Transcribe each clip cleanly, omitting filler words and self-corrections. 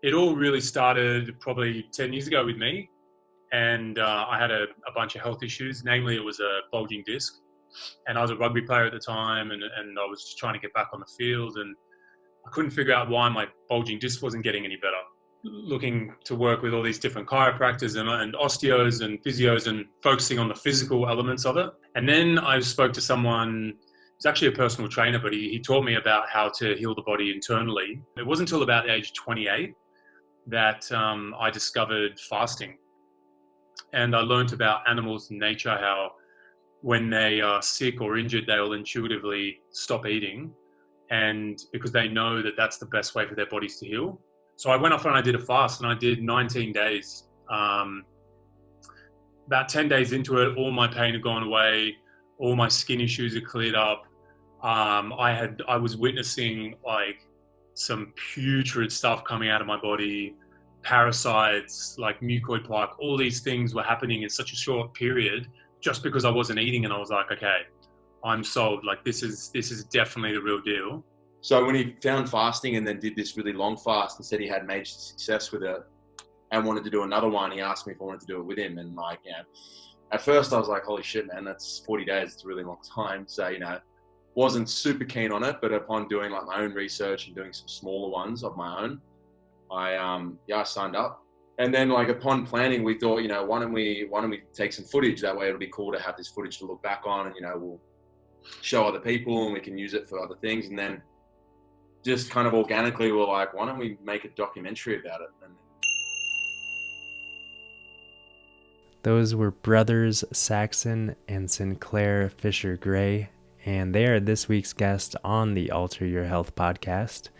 it all really started probably 10 years ago with me. And I had a bunch of health issues. Namely, it was a bulging disc. And I was a rugby player at the time, and I was just trying to get back on the field. And I couldn't figure out why my bulging disc wasn't getting any better. Looking to work with all these different chiropractors and osteos and physios and focusing on the physical elements of it. And then I spoke to someone, he's actually a personal trainer, but he taught me about how to heal the body internally. It wasn't until about the age of 28 that I discovered fasting. And I learned about animals and nature, how when they are sick or injured, they'll intuitively stop eating. And because they know that that's the best way for their bodies to heal. So I went off and I did a fast, and I did 19 days. About 10 days into it, all my pain had gone away. All my skin issues had cleared up. I was witnessing like some putrid stuff coming out of my body, parasites, like mucoid plaque, all these things were happening in such a short period just because I wasn't eating. And I was like, okay, I'm sold. Like this is definitely the real deal. So when he found fasting and then did this really long fast and said he had major success with it and wanted to do another one, he asked me if I wanted to do it with him. And like, at first I was like, holy shit, man, that's 40 days. It's a really long time. So, wasn't super keen on it, but upon doing like my own research and doing some smaller ones of my own, I signed up. And then like upon planning, we thought, why don't we take some footage? That way it'll be cool to have this footage to look back on, and, we'll show other people and we can use it for other things. And then just kind of organically, we're like, why don't we make a documentary about it? And those were brothers Saxon and Sinclair Fischer-Gray, and they are this week's guest on the Alter Your Health podcast,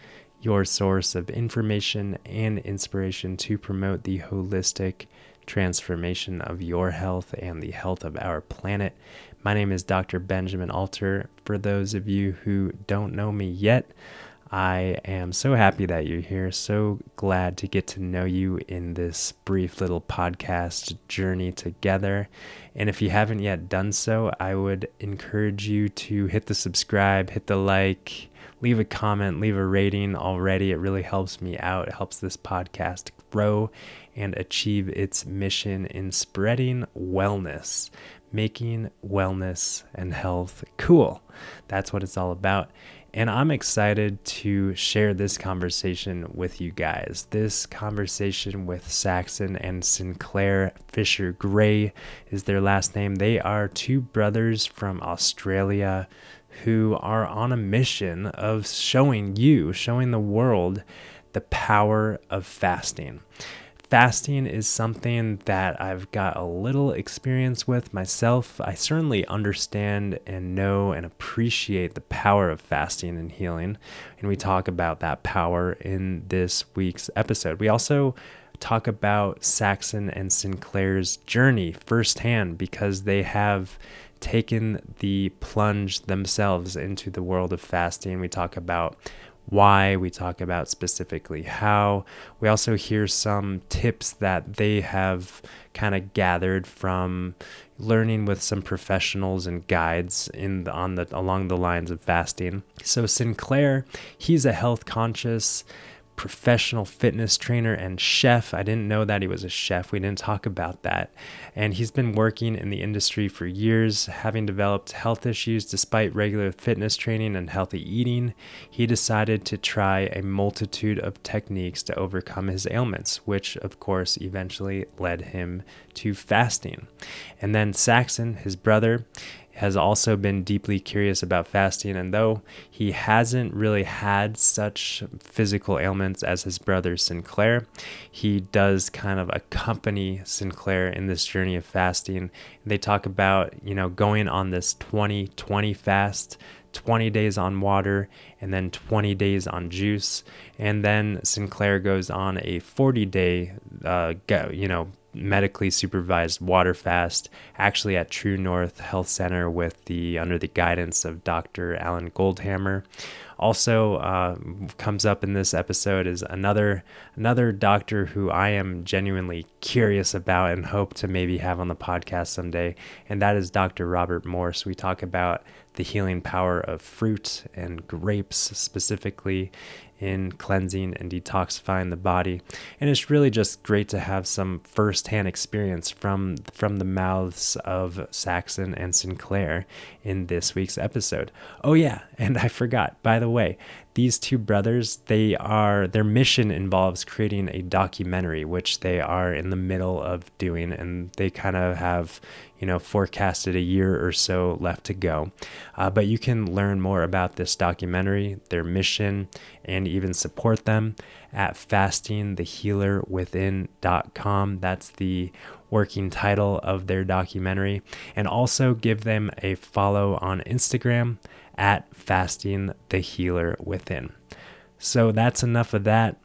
your source of information and inspiration to promote the holistic transformation of your health and the health of our planet. My name is Dr. Benjamin Alter. For those of you who don't know me yet, I am so happy that you're here. So glad to get to know you in this brief little podcast journey together. And if you haven't yet done so, I would encourage you to hit the subscribe, hit the like, leave a comment, leave a rating already. It really helps me out. It helps this podcast grow and achieve its mission in spreading wellness, making wellness and health cool. That's what it's all about. And I'm excited to share this conversation with you guys. This conversation with Saxon and Sinclair Fischer-Gray is their last name. They are two brothers from Australia who are on a mission of showing the world the power of fasting. Fasting is something that I've got a little experience with myself. I certainly understand and know and appreciate the power of fasting and healing, and we talk about that power in this week's episode. We also talk about Saxon and Sinclair's journey firsthand because they have taken the plunge themselves into the world of fasting. We talk about why, we talk about specifically how. We also hear some tips that they have kind of gathered from learning with some professionals and guides along the lines of fasting. So Sinclair, he's a health conscious professional fitness trainer and chef. I didn't know that he was a chef. We didn't talk about that. And he's been working in the industry for years, having developed health issues despite regular fitness training and healthy eating. He decided to try a multitude of techniques to overcome his ailments, which of course eventually led him to fasting. And then Saxon, his brother, has also been deeply curious about fasting, and though he hasn't really had such physical ailments as his brother Sinclair, he does kind of accompany Sinclair in this journey of fasting. They talk about, going on this 20-20 fast, 20 days on water and then 20 days on juice. And then Sinclair goes on a 40-day, medically supervised water fast, actually at True North Health Center under the guidance of Dr. Alan Goldhammer. Also, comes up in this episode is another doctor who I am genuinely curious about and hope to maybe have on the podcast someday, and that is Dr. Robert Morse. We talk about the healing power of fruit and grapes specifically in cleansing and detoxifying the body. And it's really just great to have some firsthand experience from the mouths of Saxon and Sinclair in this week's episode. Oh yeah, and I forgot, by the way, these two brothers, their mission involves creating a documentary, which they are in the middle of doing, and they kind of have, forecasted a year or so left to go. But you can learn more about this documentary, their mission, and even support them at fastingthehealerwithin.com. That's the working title of their documentary. And also give them a follow on Instagram at fastingthehealerwithin. So that's enough of that.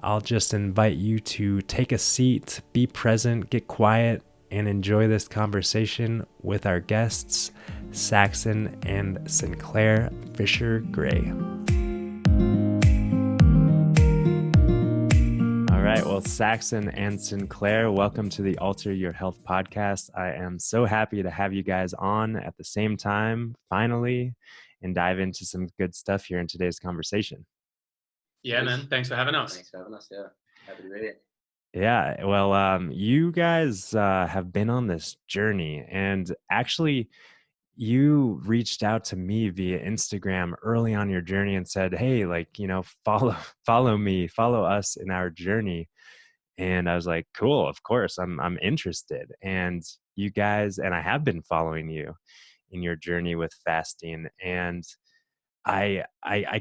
I'll just invite you to take a seat, be present, get quiet, and enjoy this conversation with our guests, Saxon and Sinclair Fischer-Gray. All right, well, Saxon and Sinclair, welcome to the Alter Your Health podcast. I am so happy to have you guys on at the same time, finally, and dive into some good stuff here in today's conversation. Yeah, man. Thanks for having us. Thanks for having us. Yeah, happy to be here. Yeah, well, you guys have been on this journey, and actually, you reached out to me via Instagram early on your journey and said, "Hey, follow me, follow us in our journey." And I was like, "Cool, of course, I'm interested." And you guys, and I have been following you in your journey with fasting, and I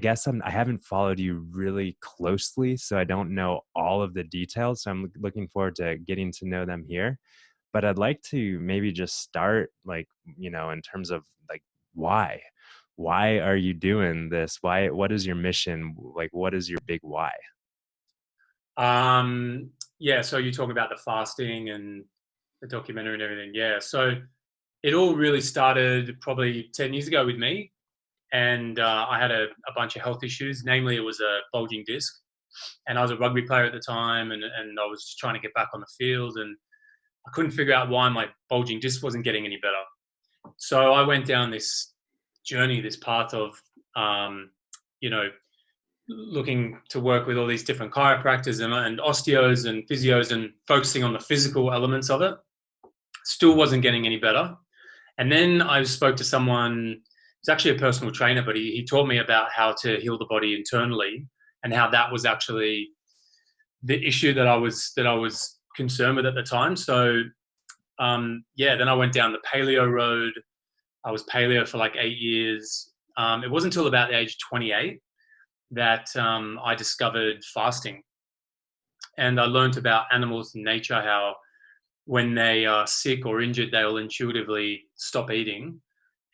guess I haven't followed you really closely, so I don't know all of the details. So I'm looking forward to getting to know them here. But I'd like to maybe just start in terms of why are you doing this? What is your mission? What is your big why? Yeah, so you're talking about the fasting and the documentary and everything. Yeah, so it all really started probably 10 years ago with me. And I had a bunch of health issues. Namely, it was a bulging disc. And I was a rugby player at the time, and I was just trying to get back on the field. And I couldn't figure out why my bulging disc wasn't getting any better. So I went down this journey, this path of, looking to work with all these different chiropractors and osteos and physios and focusing on the physical elements of it. Still wasn't getting any better. And then I spoke to someone. He's actually a personal trainer, but he taught me about how to heal the body internally and how that was actually the issue that I was concerned with at the time. So, then I went down the paleo road. I was paleo for like 8 years. It wasn't until about the age of 28 that I discovered fasting. And I learned about animals and nature, how when they are sick or injured, they'll intuitively stop eating.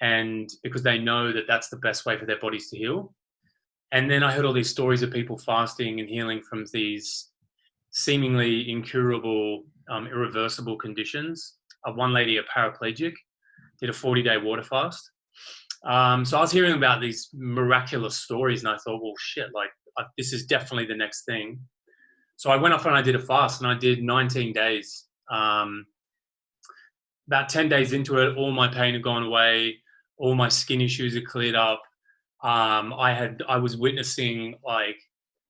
And because they know that that's the best way for their bodies to heal. And then I heard all these stories of people fasting and healing from these seemingly incurable, irreversible conditions. One lady, a paraplegic, did a 40-day water fast. So I was hearing about these miraculous stories, and I thought, well, shit, this is definitely the next thing. So I went off and I did a fast, and I did 19 days. About 10 days into it, all my pain had gone away. All my skin issues had cleared up. I was witnessing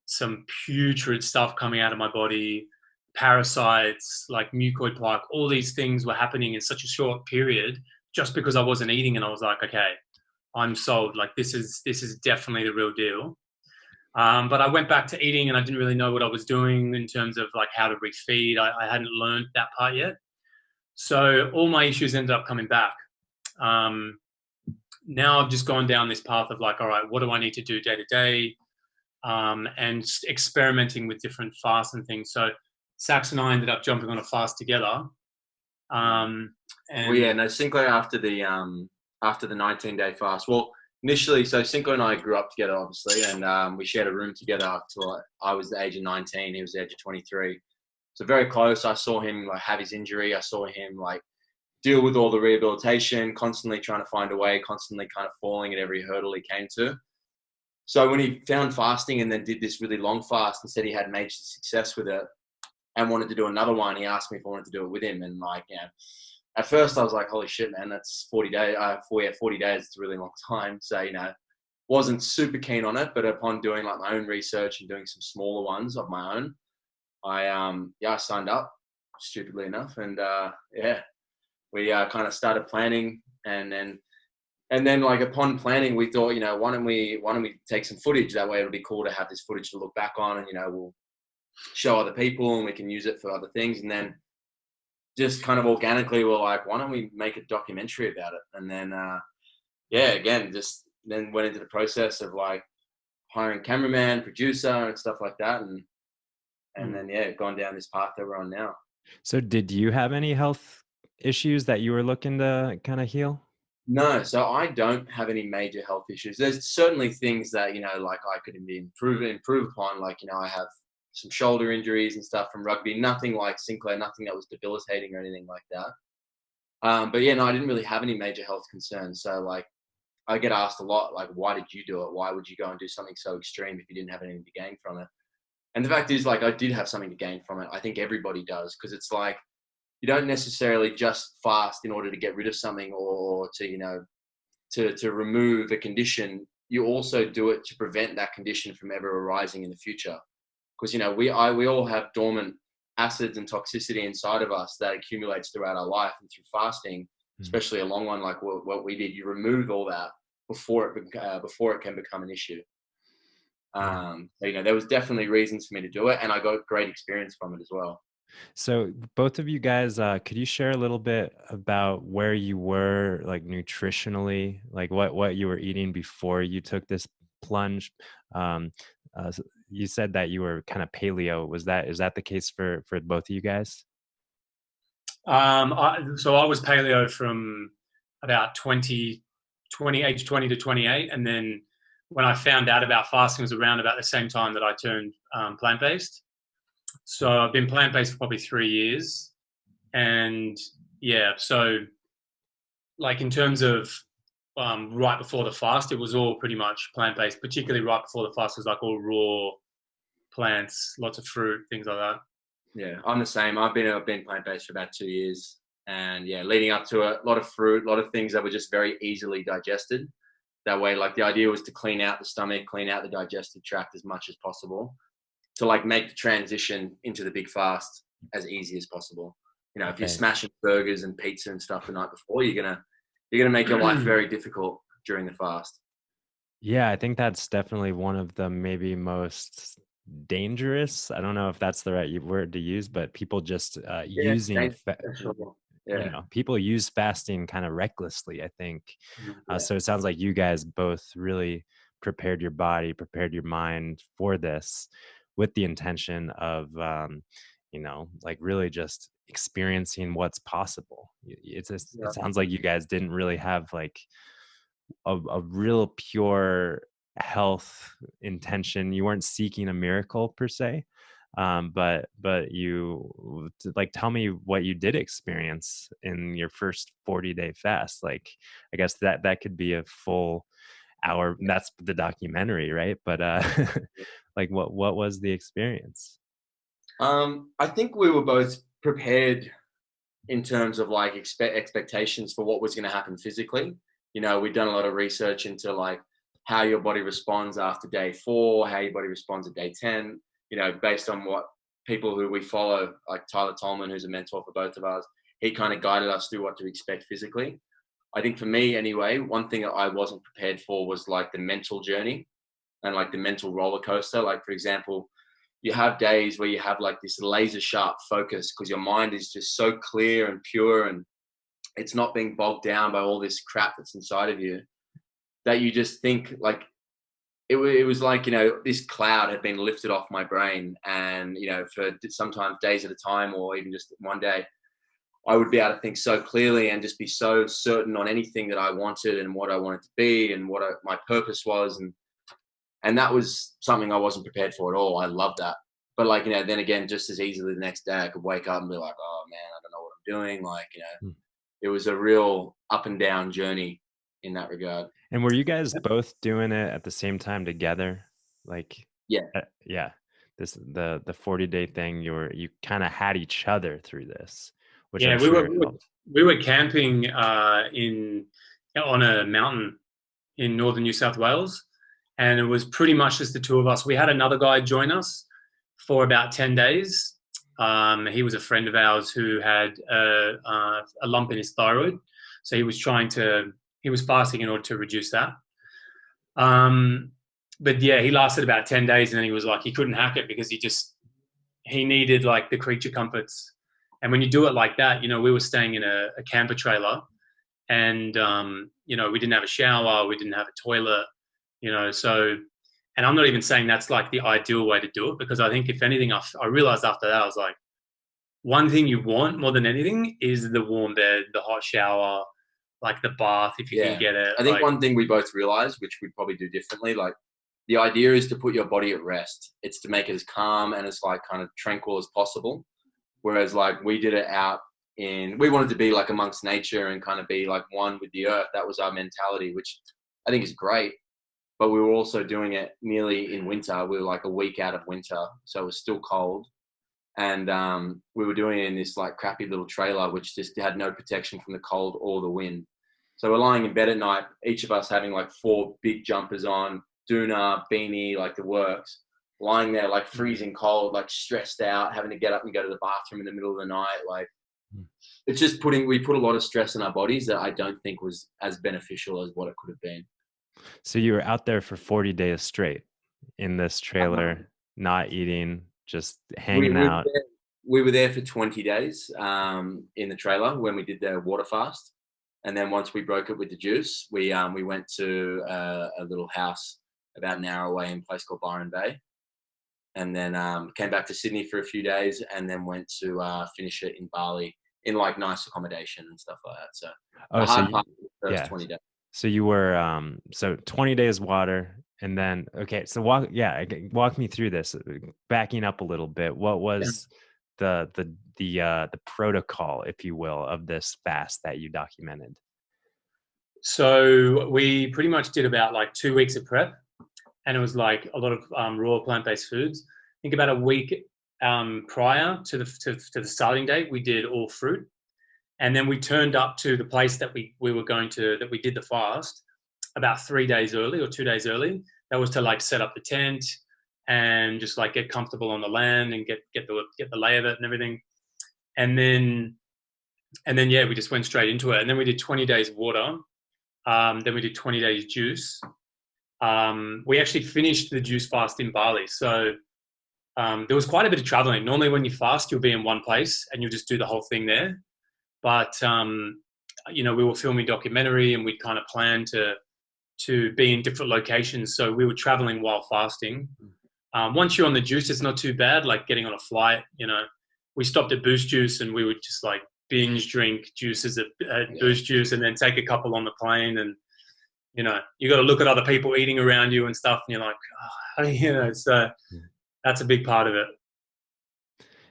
some putrid stuff coming out of my body, parasites, like mucoid plaque. All these things were happening in such a short period just because I wasn't eating, and I was like, okay, I'm sold. This is definitely the real deal. But I went back to eating, and I didn't really know what I was doing in terms of how to refeed. I hadn't learned that part yet. So all my issues ended up coming back. Now I've just gone down this path of all right, what do I need to do day to day? And experimenting with different fasts and things. So Sax and I ended up jumping on a fast together. Sinclair after the 19-day fast. Well, initially, so Sinclair and I grew up together, obviously, and we shared a room together until I was the age of 19. He was the age of 23. So very close. I saw him have his injury. I saw him deal with all the rehabilitation, constantly trying to find a way, constantly kind of falling at every hurdle he came to. So when he found fasting and then did this really long fast and said he had major success with it and wanted to do another one, he asked me if I wanted to do it with him. And like, at first I was like, holy shit, man, that's 40 days. 40 days. It's a really long time. So, wasn't super keen on it, but upon doing like my own research and doing some smaller ones of my own, I signed up, stupidly enough. And we kind of started planning, and then like upon planning, we thought, why don't we take some footage? That way it'll be cool to have this footage to look back on, and we'll show other people and we can use it for other things. And then just kind of organically, we're like, why don't we make a documentary about it? And then again, just then went into the process of like hiring cameraman, producer, and stuff like that, and then gone down this path that we're on now. So did you have any health issues that you were looking to kind of heal? No, so I don't have any major health issues. There's certainly things that, like I could improve upon. Like, I have some shoulder injuries and stuff from rugby, nothing like Sinclair, nothing that was debilitating or anything like that. But yeah, no, I didn't really have any major health concerns. So like, I get asked a lot, like, why did you do it? Why would you go and do something so extreme if you didn't have anything to gain from it? And the fact is, like, I did have something to gain from it. I think everybody does, because it's like, you don't necessarily just fast in order to get rid of something or to, to remove a condition. You also do it to prevent that condition from ever arising in the future. Because, we all have dormant acids and toxicity inside of us that accumulates throughout our life, and through fasting, especially a long one like what we did, you remove all that before it can become an issue. So, there was definitely reasons for me to do it, and I got great experience from it as well. So both of you guys, could you share a little bit about where you were, like nutritionally, like what you were eating before you took this plunge? You said that you were kind of paleo. Is that the case for both of you guys? So I was paleo from about age 20 to 28. And then when I found out about fasting was around about the same time that I turned plant-based. So I've been plant-based for probably 3 years. And so like in terms of right before the fast, it was all pretty much plant-based, particularly right before the fast was like all raw plants, lots of fruit, things like that. Yeah, I'm the same. I've been plant-based for about 2 years, and leading up to it, a lot of fruit, a lot of things that were just very easily digested. That way, like the idea was to clean out the stomach, clean out the digestive tract as much as possible, to like make the transition into the big fast as easy as possible. If you're smashing burgers and pizza and stuff the night before, you're gonna make your life very difficult during the fast. Yeah, I think that's definitely one of the maybe most dangerous. I don't know if that's the right word to use, but people just people use fasting kind of recklessly, I think. So it sounds like you guys both really prepared your body, prepared your mind for this with the intention of, like really just experiencing what's possible. It sounds like you guys didn't really have like a real pure health intention. You weren't seeking a miracle per se, but you like, tell me what you did experience in your first 40-day fast. Like, I guess that could be a full hour. That's the documentary, right? But like what was the experience? I think we were both prepared in terms of like expectations for what was going to happen physically. We've done a lot of research into like how your body responds after day 4, how your body responds at day 10, based on what people who we follow, like Tyler Tolman, who's a mentor for both of us, he kind of guided us through what to expect physically. I think for me anyway, one thing that I wasn't prepared for was like the mental journey and like the mental roller coaster. Like, for example, you have days where you have like this laser sharp focus because your mind is just so clear and pure, and it's not being bogged down by all this crap that's inside of you, that you just think like it was like, this cloud had been lifted off my brain, and, for sometimes days at a time or even just one day, I would be able to think so clearly and just be so certain on anything that I wanted and what I wanted to be and what my purpose was. And that was something I wasn't prepared for at all. I love that. But like, then again, just as easily the next day I could wake up and be like, oh man, I don't know what I'm doing. Like, it was a real up and down journey in that regard. And were you guys both doing it at the same time together? Like, Yeah. yeah, the 40-day thing, you kind of had each other through this, which Yeah, I'm sure helped. we were camping on a mountain in northern New South Wales, and it was pretty much just the two of us. We had another guy join us for about 10 days. He was a friend of ours who had a lump in his thyroid, so he was fasting in order to reduce that. But yeah, he lasted about 10 days, and then he was like, he couldn't hack it because he needed like the creature comforts. And when you do it like that, you know, we were staying in a camper trailer, and you know, we didn't have a shower, we didn't have a toilet, you know, so. And I'm not even saying that's like the ideal way to do it, because I think if anything, I realized after that, I was like, one thing you want more than anything is the warm bed, the hot shower, like the bath, if you can get it. I think one thing we both realized, which we probably do differently, like the idea is to put your body at rest. It's to make it as calm and as like kind of tranquil as possible. Whereas like we did it we wanted to be like amongst nature and kind of be like one with the earth. That was our mentality, which I think is great. But we were also doing it nearly in winter. We were like a week out of winter, so it was still cold. And we were doing it in this like crappy little trailer, which just had no protection from the cold or the wind. So we're lying in bed at night, each of us having like 4 big jumpers on, doona, beanie, like the works, lying there like freezing cold, like stressed out, having to get up and go to the bathroom in the middle of the night. Like it's just we put a lot of stress on our bodies that I don't think was as beneficial as what it could have been. So you were out there for 40 days straight in this trailer, not eating, just hanging out. We were there for 20 days in the trailer when we did the water fast. And then once we broke it with the juice, we went to a little house about an hour away in a place called Byron Bay. And then came back to Sydney for a few days, and then went to finish it in Bali in like nice accommodation and stuff like that. So the hard part was the first 20 days. So you were so 20 days water, and then so walk me through this. Backing up a little bit, what was the protocol, if you will, of this fast that you documented? So we pretty much did about like 2 weeks of prep, and it was like a lot of raw plant-based foods. I think about a week prior to the starting date, we did all fruit. And then we turned up to the place that we did the fast about 3 days early or 2 days early. That was to like set up the tent and just like get comfortable on the land and get the lay of it and everything. And then yeah, we just went straight into it. And then we did 20 days of water. Then we did 20 days juice. We actually finished the juice fast in Bali. So there was quite a bit of traveling. Normally when you fast, you'll be in one place and you'll just do the whole thing there. But, you know, we were filming documentary, and we'd kind of planned to be in different locations. So we were traveling while fasting. Once you're on the juice, it's not too bad, like getting on a flight. You know, we stopped at Boost Juice, and we would just like binge drink juices at Boost Juice, and then take a couple on the plane. And, you know, you got to look at other people eating around you and stuff. And you're like, oh, you know, so that's a big part of it.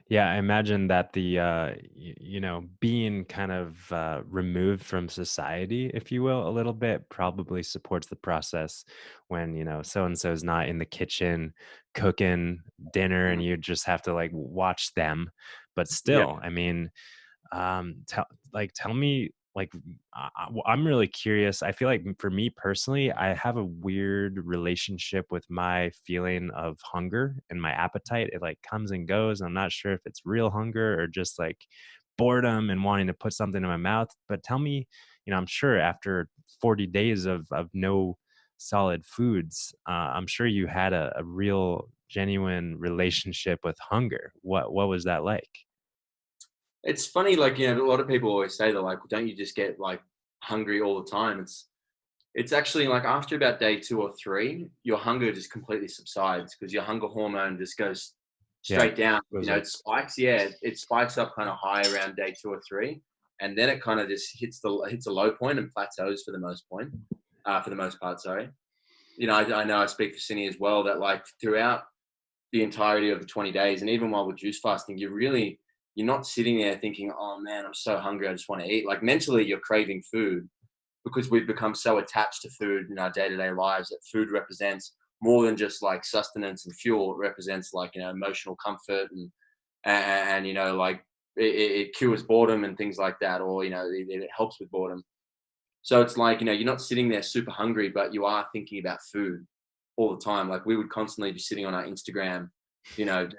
Yeah, I imagine that the being kind of removed from society, if you will, a little bit, probably supports the process when, you know, so and so is not in the kitchen cooking dinner, and you just have to like watch them. But still, I mean, tell me, like, I'm really curious. I feel like for me personally, I have a weird relationship with my feeling of hunger and my appetite. It like comes and goes. I'm not sure if it's real hunger or just like boredom and wanting to put something in my mouth. But tell me, you know, I'm sure after 40 days of no solid foods, I'm sure you had a real genuine relationship with hunger. What was that like? It's funny, like, you know, a lot of people always say that, like, don't you just get like hungry all the time? It's actually like after about day 2 or 3, your hunger just completely subsides because your hunger hormone just goes straight down. You know, it spikes. Yeah, it spikes up kind of high around day 2 or 3, and then it kind of just hits a low point and plateaus for the most part. Sorry. You know, I know I speak for Cindy as well that like throughout the entirety of the 20 days, and even while we're juice fasting, you're not sitting there thinking, oh man, I'm so hungry, I just want to eat. Like mentally, you're craving food, because we've become so attached to food in our day-to-day lives, that food represents more than just like sustenance and fuel. It represents like, you know, emotional comfort and you know, like it cures boredom and things like that, or, you know, it helps with boredom. So it's like, you know, you're not sitting there super hungry, but you are thinking about food all the time. Like we would constantly be sitting on our Instagram, you know,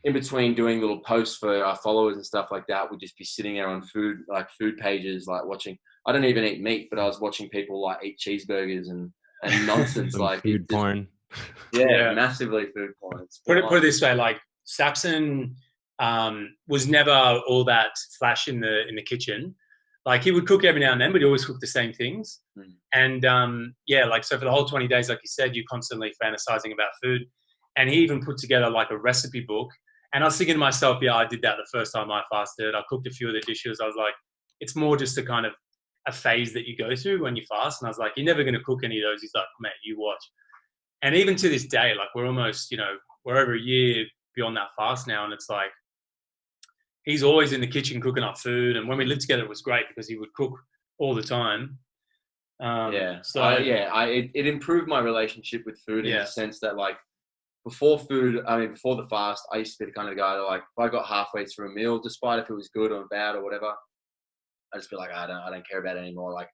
in between doing little posts for our followers and stuff like that. We'd just be sitting there on food pages, like watching. I don't even eat meat, but I was watching people like eat cheeseburgers and nonsense. Like food porn. Yeah, massively food porn. Put it this way, like Saxon was never all that flash in the kitchen. Like he would cook every now and then, but he always cooked the same things. And like so for the whole 20 days, like you said, you're constantly fantasizing about food. And he even put together like a recipe book. And I was thinking to myself, yeah, I did that the first time I fasted. I cooked a few of the dishes. I was like, it's more just a kind of a phase that you go through when you fast. And I was like, you're never going to cook any of those. He's like, mate, you watch. And even to this day, like we're almost, you know, we're over a year beyond that fast now. And it's like, he's always in the kitchen cooking up food. And when we lived together, it was great because he would cook all the time. It improved my relationship with food in the sense that, like, before the fast, I used to be the kind of guy that, like, if I got halfway through a meal, despite if it was good or bad or whatever, I just be like, I don't care about it anymore. Like,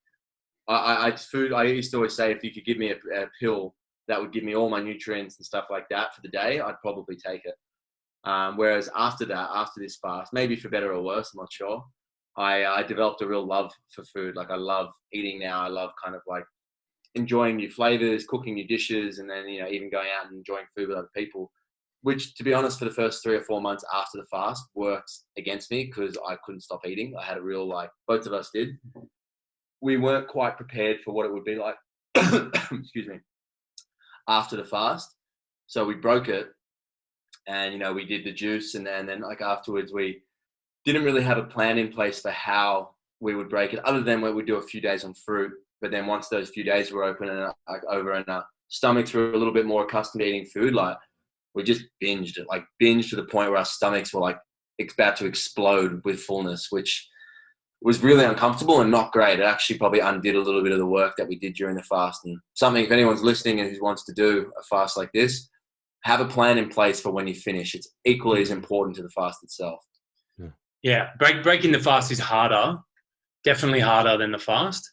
I used to always say, if you could give me a pill that would give me all my nutrients and stuff like that for the day, I'd probably take it. Whereas after this fast, maybe for better or worse, I'm not sure, I developed a real love for food. Like, I love eating now. I love kind of like enjoying new flavors, cooking new dishes, and then, you know, even going out and enjoying food with other people, which, to be honest, for the first 3 or 4 months after the fast worked against me because I couldn't stop eating. I had a real, like, both of us did. We weren't quite prepared for what it would be like, excuse me, after the fast. So we broke it, and, you know, we did the juice, and then like afterwards we didn't really have a plan in place for how we would break it, other than we would do a few days on fruit. But then once those few days were open and over and our stomachs were a little bit more accustomed to eating food, like, we just binged to the point where our stomachs were like about to explode with fullness, which was really uncomfortable and not great. It actually probably undid a little bit of the work that we did during the fast. And something, if anyone's listening and who wants to do a fast like this, have a plan in place for when you finish. It's equally as important to the fast itself. Yeah, breaking the fast is harder, definitely harder than the fast,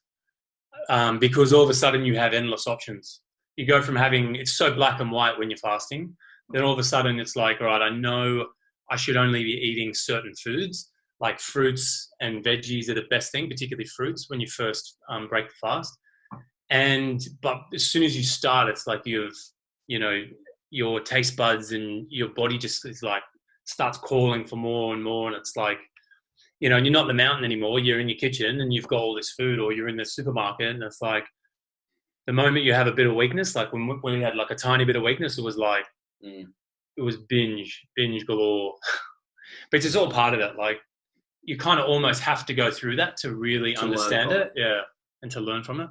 because all of a sudden you have endless options. You go from having, it's so black and white when you're fasting, then all of a sudden it's like, all right, I know I should only be eating certain foods, like fruits and veggies are the best thing, particularly fruits when you first break the fast. But as soon as you start, it's like your taste buds and your body just is like, starts calling for more and more. And it's like, you know, and you're not in the mountain anymore. You're in your kitchen and you've got all this food, or you're in the supermarket. And it's like, the moment you have a bit of weakness, like when we had like a tiny bit of weakness, it was like, it was binge galore. But it's just all part of it. Like, you kind of almost have to go through that to really understand it. Yeah. And to learn from it.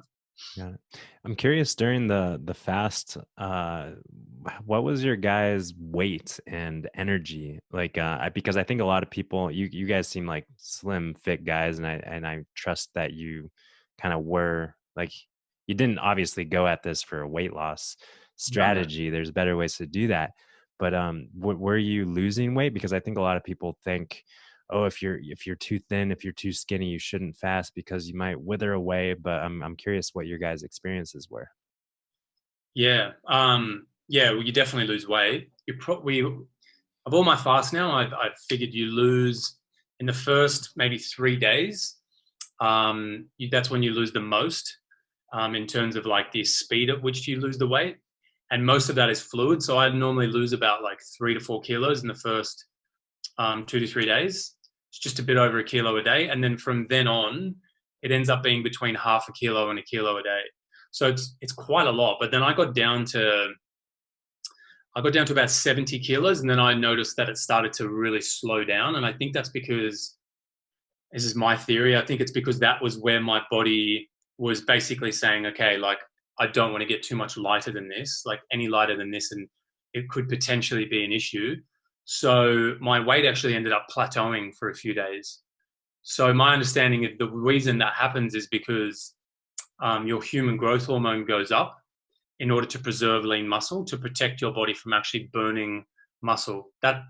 Got it. I'm curious, during the fast, what was your guys' weight and energy like? Because I think a lot of people, you guys seem like slim, fit guys, and I trust that you kind of were like, you didn't obviously go at this for a weight loss strategy. There's better ways to do that. But were you losing weight? Because I think a lot of people think, oh, if you're too thin, if you're too skinny, you shouldn't fast because you might wither away. But I'm curious what your guys' experiences were. Yeah. Well, you definitely lose weight. Of all my fasts now, I've figured you lose in the first maybe 3 days. That's when you lose the most in terms of like the speed at which you lose the weight. And most of that is fluid. So I normally lose about like 3 to 4 kilos in the first 2 to 3 days. It's just a bit over a kilo a day. And then from then on, it ends up being between half a kilo and a kilo a day. So it's quite a lot. But then I got down to about 70 kilos. And then I noticed that it started to really slow down. And I think that's because, this is my theory, I think it's because that was where my body was basically saying, okay, like, I don't want to get too much lighter than this, like any lighter than this, and it could potentially be an issue. So my weight actually ended up plateauing for a few days. So my understanding of the reason that happens is because your human growth hormone goes up in order to preserve lean muscle, to protect your body from actually burning muscle. That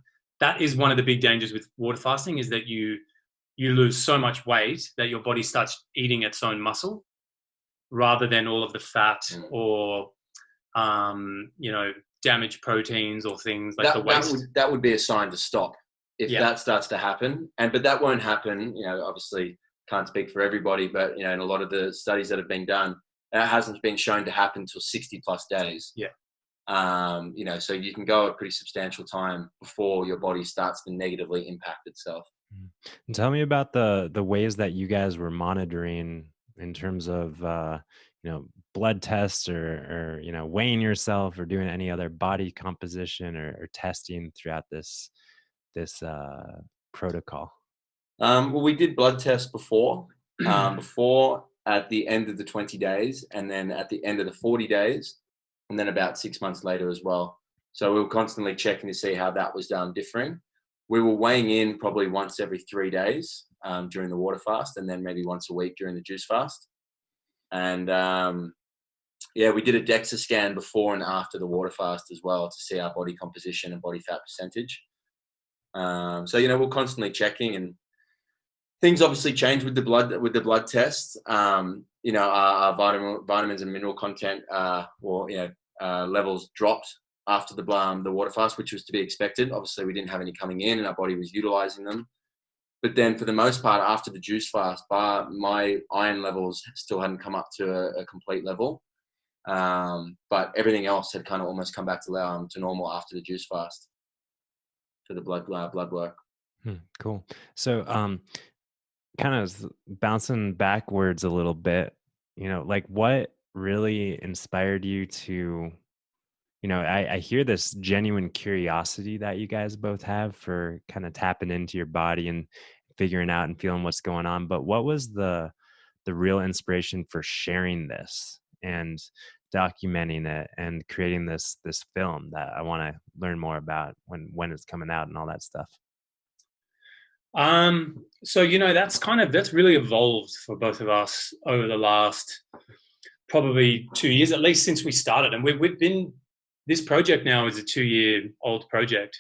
is one of the big dangers with water fasting, is that you lose so much weight that your body starts eating its own muscle rather than all of the fat or damaged proteins or things like the waste. That would be a sign to stop if that starts to happen. But that won't happen. Obviously can't speak for everybody, but in a lot of the studies that have been done, that hasn't been shown to happen until 60 plus days. Yeah. So you can go a pretty substantial time before your body starts to negatively impact itself. And tell me about the ways that you guys were monitoring in terms of blood tests or weighing yourself or doing any other body composition or testing throughout this protocol. Well, we did blood tests before at the end of the 20 days, and then at the end of the 40 days, and then about 6 months later as well. So we were constantly checking to see how that was differing. We were weighing in probably once every 3 days during the water fast, and then maybe once a week during the juice fast. And we did a DEXA scan before and after the water fast as well to see our body composition and body fat percentage. We're constantly checking, and things obviously change with the blood tests. Our vitamins and mineral content levels dropped after the water fast, which was to be expected. Obviously, we didn't have any coming in, and our body was utilizing them. But then, for the most part, after the juice fast, my iron levels still hadn't come up to a complete level. But everything else had kind of almost come back to normal after the juice fast for the blood work. Cool. So, kind of bouncing backwards a little bit, what really inspired you to, I hear this genuine curiosity that you guys both have for kind of tapping into your body and figuring out and feeling what's going on. But what was the real inspiration for sharing this and documenting it and creating this film that I want to learn more about when it's coming out and all that stuff? That's really evolved for both of us over the last probably 2 years, at least since we started. And this project now is a 2-year-old project,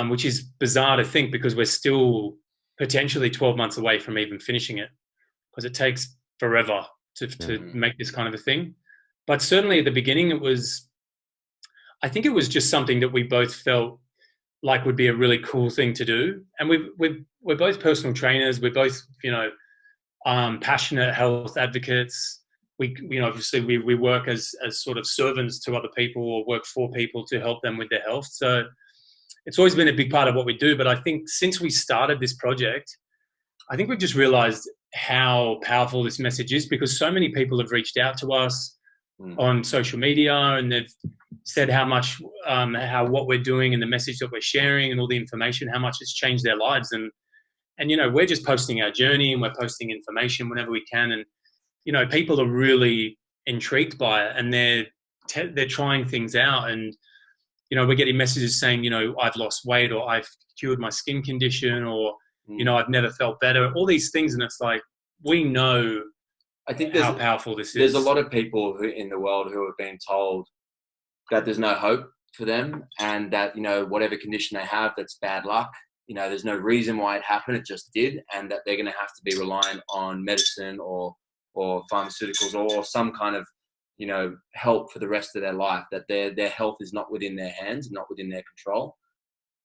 which is bizarre to think, because we're still potentially 12 months away from even finishing it, because it takes forever to make this kind of a thing. But certainly at the beginning, I think it was just something that we both felt like would be a really cool thing to do. And we're both personal trainers. We're both, passionate health advocates. Obviously we work as sort of servants to other people, or work for people to help them with their health. So it's always been a big part of what we do. But I think since we started this project, I think we've just realized how powerful this message is, because so many people have reached out to us on social media, and they've said how much, what we're doing and the message that we're sharing and all the information, how much it's changed their lives. And we're just posting our journey, and we're posting information whenever we can. And, people are really intrigued by it, and they're trying things out. And, we're getting messages saying, I've lost weight, or I've cured my skin condition, or, I've never felt better, all these things. And it's like, we know I think how powerful this is. There's a lot of people in the world who have been told that there's no hope for them, and that, whatever condition they have, that's bad luck. There's no reason why it happened. It just did. And that they're going to have to be reliant on medicine or pharmaceuticals or some kind of, help for the rest of their life, that their health is not within their hands, not within their control.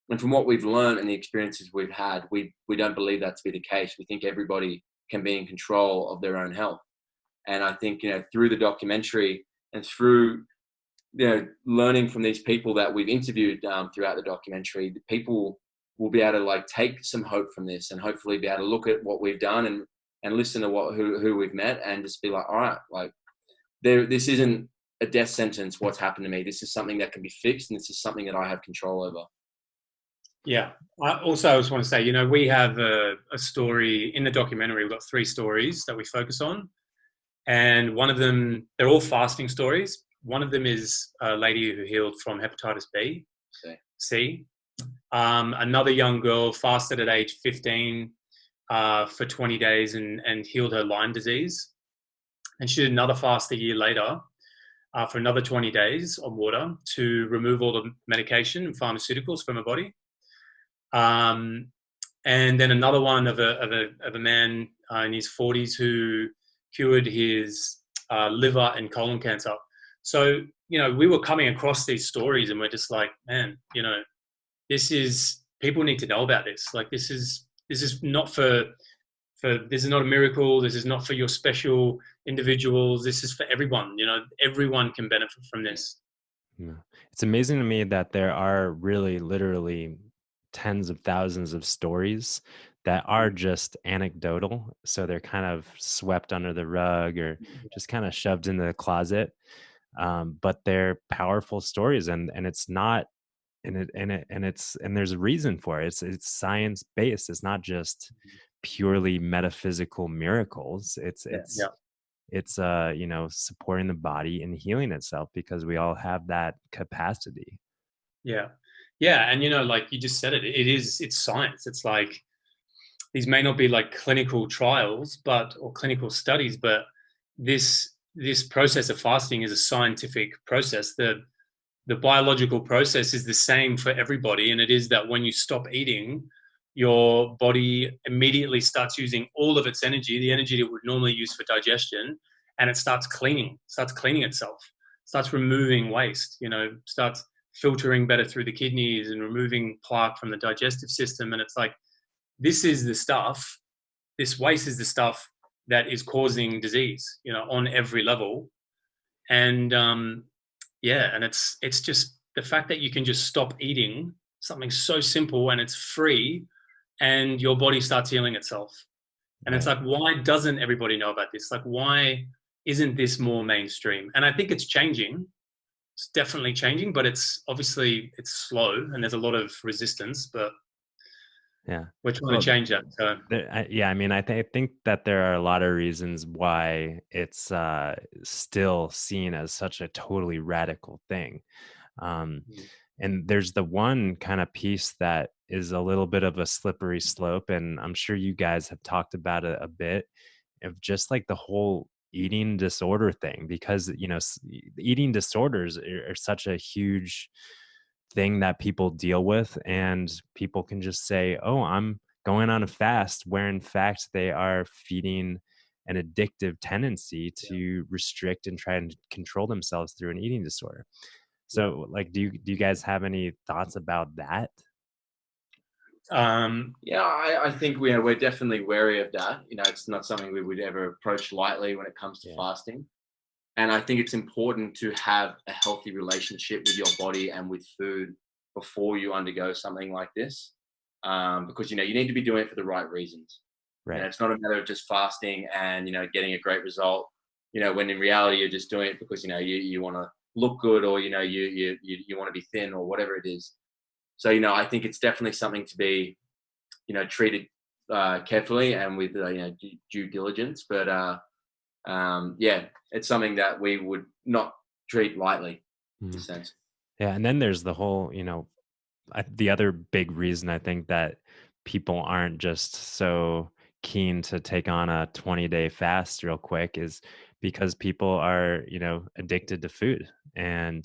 And from what we've learned and the experiences we've had, we don't believe that to be the case. We think everybody can be in control of their own health. And I think, through the documentary and through, learning from these people that we've interviewed throughout the documentary, the people will be able to take some hope from this, and hopefully be able to look at what we've done and listen to who we've met, and just be like, all right, this isn't a death sentence. What's happened to me? This is something that can be fixed, and this is something that I have control over. Yeah. I just want to say, we have a story in the documentary. We've got 3 stories that we focus on. And one of them, they're all fasting stories. One of them is a lady who healed from hepatitis B, C. Another young girl fasted at age 15 for 20 days and healed her Lyme disease. and she did another fast a year later for another 20 days on water to remove all the medication and pharmaceuticals from her body. And then another one of a man in his 40s who cured his liver and colon cancer. So, we were coming across these stories and we're just like, man, people need to know about this. Like, this is not this is not a miracle. This is not for your special individuals. This is for everyone. Everyone can benefit from this. Yeah. It's amazing to me that there are really literally tens of thousands of stories that are just anecdotal. So they're kind of swept under the rug or just kind of shoved into the closet. But they're powerful stories, and it's not, and there's a reason for it. It's science based. It's not just purely metaphysical miracles. It's supporting the body and healing itself, because we all have that capacity. Yeah. And like you just said it's science. It's like, these may not be like clinical trials, or clinical studies, but this process of fasting is a scientific process. The biological process is the same for everybody. And it is that when you stop eating, your body immediately starts using all of its energy, the energy it would normally use for digestion, and it starts cleaning itself, starts removing waste, starts filtering better through the kidneys and removing plaque from the digestive system. And it's like, this waste is the stuff that is causing disease, on every level. And and it's just the fact that you can just stop eating something so simple and it's free, and your body starts healing itself. And It's like, why doesn't everybody know about this? Like, why isn't this more mainstream? And I think it's changing. It's definitely changing, but it's slow and there's a lot of resistance, but we're trying to change that. So I think that there are a lot of reasons why it's still seen as such a totally radical thing. And there's the one kind of piece that is a little bit of a slippery slope, and I'm sure you guys have talked about it a bit, of just like the whole eating disorder thing, because eating disorders are such a huge thing that people deal with, and people can just say, oh, I'm going on a fast, where in fact they are feeding an addictive tendency to restrict and try and control themselves through an eating disorder. So like, do you guys have any thoughts about that? I think we're definitely wary of that. It's not something we would ever approach lightly when it comes to fasting. And I think it's important to have a healthy relationship with your body and with food before you undergo something like this, because you need to be doing it for the right reasons. Right. It's not a matter of just fasting and getting a great result. When in reality you're just doing it because you want to look good, or you want to be thin, or whatever it is. So I think it's definitely something to be treated carefully and with due diligence. But it's something that we would not treat lightly, in a sense. Yeah, and then there's the whole the other big reason I think that people aren't just so keen to take on a 20-day fast real quick is because people are addicted to food, and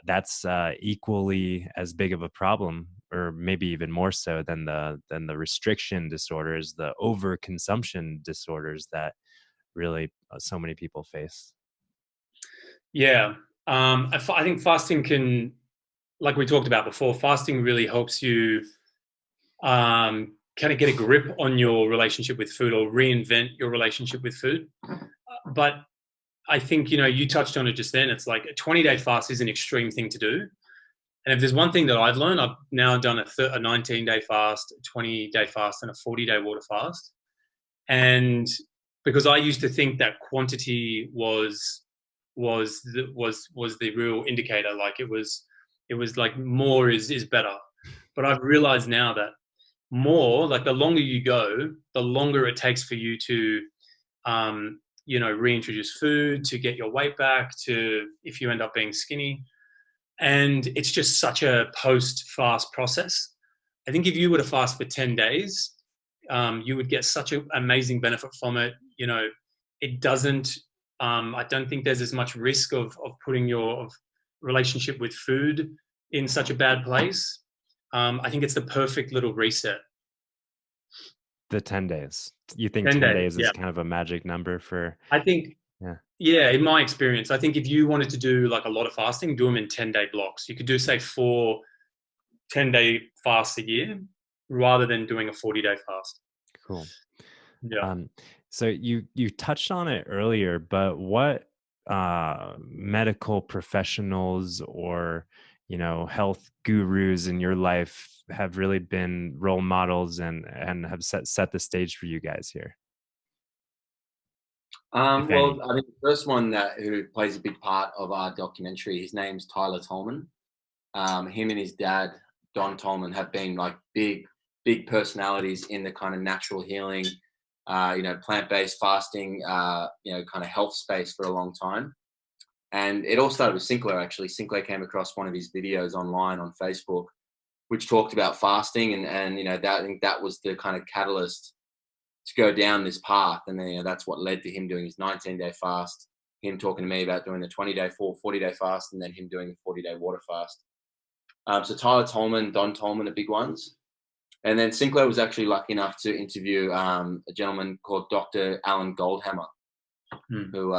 that's equally as big of a problem, or maybe even more so than the restriction disorders, the overconsumption disorders that really so many people face. I think fasting can, like we talked about before, fasting really helps you kind of get a grip on your relationship with food, or reinvent your relationship with food. But I think, you touched on it just then. It's like a 20-day fast is an extreme thing to do. And if there's one thing that I've learned, I've now done a 19-day fast, a 20-day fast, and a 40-day water fast. And because I used to think that quantity was the real indicator, like it was like more is better. But I've realized now that more, like the longer you go, the longer it takes for you to reintroduce food, to get your weight back, to if you end up being skinny. And it's just such a post-fast process. I think if you were to fast for 10 days, you would get such an amazing benefit from it. It doesn't I don't think there's as much risk of putting your relationship with food in such a bad place. I think it's the perfect little reset. The 10 days. You think 10 10 days, days is yeah. kind of a magic number for... I think, yeah, in my experience, I think if you wanted to do like a lot of fasting, do them in 10-day blocks. You could do, say, 4 10-day fasts a year rather than doing a 40-day fast. Cool. Yeah. So you touched on it earlier, but what medical professionals or, you know, health gurus in your life have really been role models and have set the stage for you guys here? Well, I think the first one who plays a big part of our documentary, his name's Tyler Tolman. Him and his dad, Don Tolman, have been like big personalities in the kind of natural healing, plant-based fasting, kind of health space for a long time. And it all started with Sinclair, actually. Sinclair came across one of his videos online on Facebook, which talked about fasting. And I think that was the kind of catalyst to go down this path. And then that's what led to him doing his 19-day fast, him talking to me about doing the 20-day, 40-day fast, and then him doing the 40-day water fast. So Tyler Tolman, Don Tolman are big ones. And then Sinclair was actually lucky enough to interview a gentleman called Dr. Alan Goldhammer, who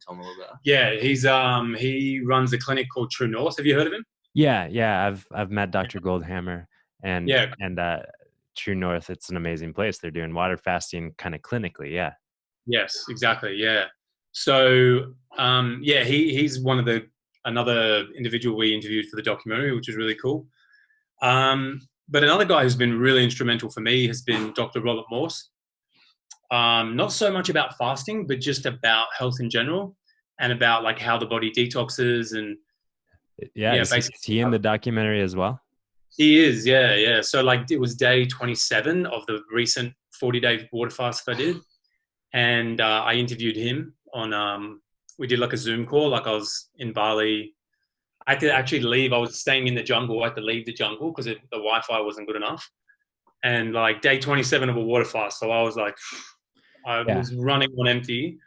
tell me a little bit. Yeah, he runs a clinic called True North. Have you heard of him? Yeah. I've met Dr. Goldhammer and True North. It's an amazing place. They're doing water fasting kind of clinically. Yeah. Yes, exactly. Yeah. So he's another individual we interviewed for the documentary, which is really cool. But another guy who's been really instrumental for me has been Dr. Robert Morse. Not so much about fasting, but just about health in general and about like how the body detoxes and is he in the documentary as well? He is, yeah. So like it was day 27 of the recent 40-day water fast I did, and I interviewed him on. We did like a Zoom call. Like I was in Bali. I had to actually leave. I was staying in the jungle. I had to leave the jungle because the Wi-Fi wasn't good enough. And like day 27 of a water fast, so I was like, I was running on empty,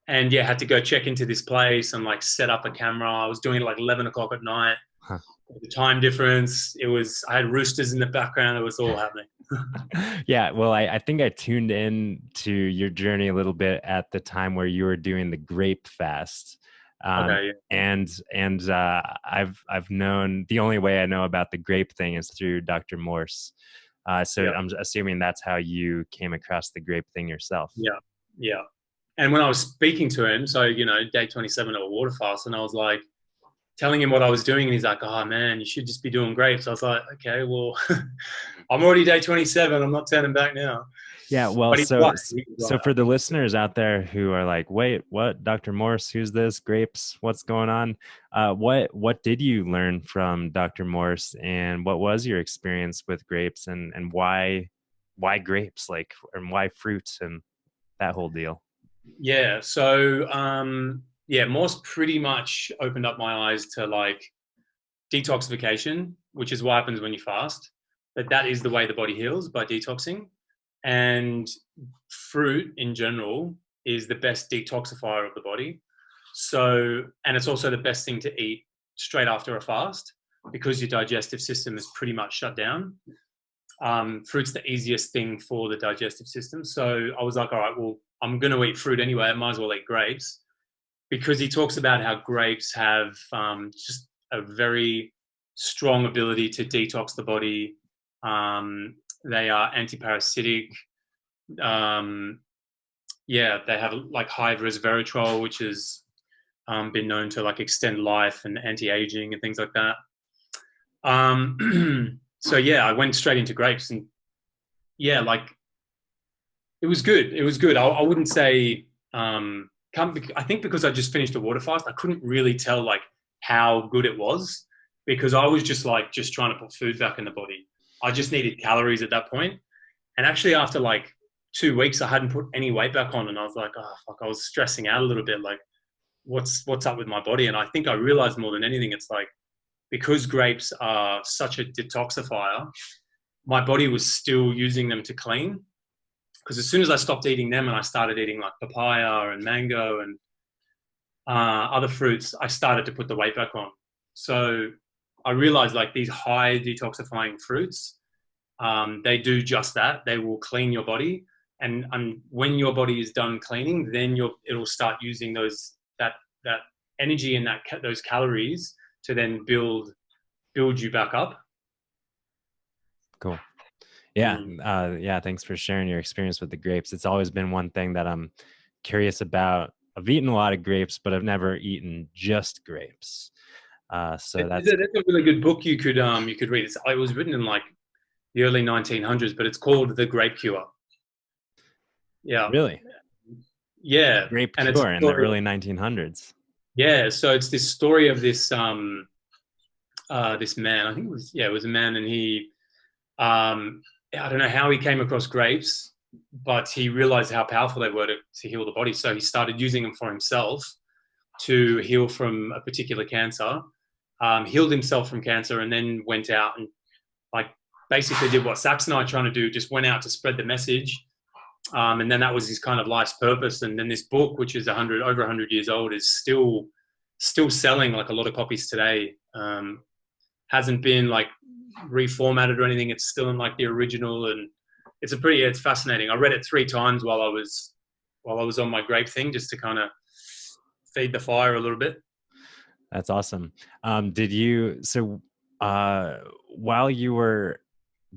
and had to go check into this place and like set up a camera. I was doing it like 11 o'clock at night. The time difference, I had roosters in the background. It was all happening. Yeah. Well, I think I tuned in to your journey a little bit at the time where you were doing the grape fast. And I've known, the only way I know about the grape thing is through Dr. Morse. So I'm assuming that's how you came across the grape thing yourself. Yeah. And when I was speaking to him, so, day 27 of a water fast, and I was like, telling him what I was doing, and he's like, "Oh man, you should just be doing grapes." I was like, "Okay, well, I'm already day 27. I'm not turning back now." Yeah, well, so for the listeners out there who are like, "Wait, what? Dr. Morse? Who's this? Grapes? What's going on?" What did you learn from Dr. Morse, and what was your experience with grapes, and why grapes, like, and why fruits and that whole deal? Yeah. So. Morse pretty much opened up my eyes to like detoxification, which is what happens when you fast. But that is the way the body heals, by detoxing. And fruit in general is the best detoxifier of the body. So, and it's also the best thing to eat straight after a fast because your digestive system is pretty much shut down. Fruit's the easiest thing for the digestive system. So I was like, all right, well, I'm going to eat fruit anyway. I might as well eat grapes. Because he talks about how grapes have just a very strong ability to detox the body. They are antiparasitic. They have like high resveratrol, which has been known to like extend life and anti-aging and things like that. So I went straight into grapes, and like it was good. It was good. I wouldn't say. I think because I just finished a water fast, I couldn't really tell like how good it was because I was just trying to put food back in the body. I just needed calories at that point. And actually after like 2 weeks, I hadn't put any weight back on, and I was like, oh fuck, I was stressing out a little bit. Like what's up with my body? And I think I realized more than anything, it's like, because grapes are such a detoxifier, my body was still using them to clean. Because as soon as I stopped eating them and I started eating like papaya and mango and other fruits, I started to put the weight back on. So I realized like these high detoxifying fruits, they do just that. They will clean your body, and when your body is done cleaning, then it'll start using that energy and those calories to then build you back up. Cool. Yeah. Mm. Yeah. Thanks for sharing your experience with the grapes. It's always been one thing that I'm curious about. I've eaten a lot of grapes, but I've never eaten just grapes. So that's a really good book you could read. It was written in like the early 1900s, but it's called The Grape Cure. Yeah. really Yeah. grape And it's a cure in the story. early 1900s. Yeah. So it's this story of this this man. I think it was a man, and he I don't know how he came across grapes, but he realized how powerful they were to heal the body. So he started using them for himself to heal from a particular cancer. Healed himself from cancer, and then went out and like basically did what Saxon and I are trying to do. Just went out to spread the message. And then that was his kind of life's purpose. And then this book, which is over 100 years old, is still selling like a lot of copies today. Hasn't been like reformatted or anything. It's still in like the original, and it's fascinating. I read it 3 times while I was on my grape thing, just to kind of feed the fire a little bit. That's awesome. While you were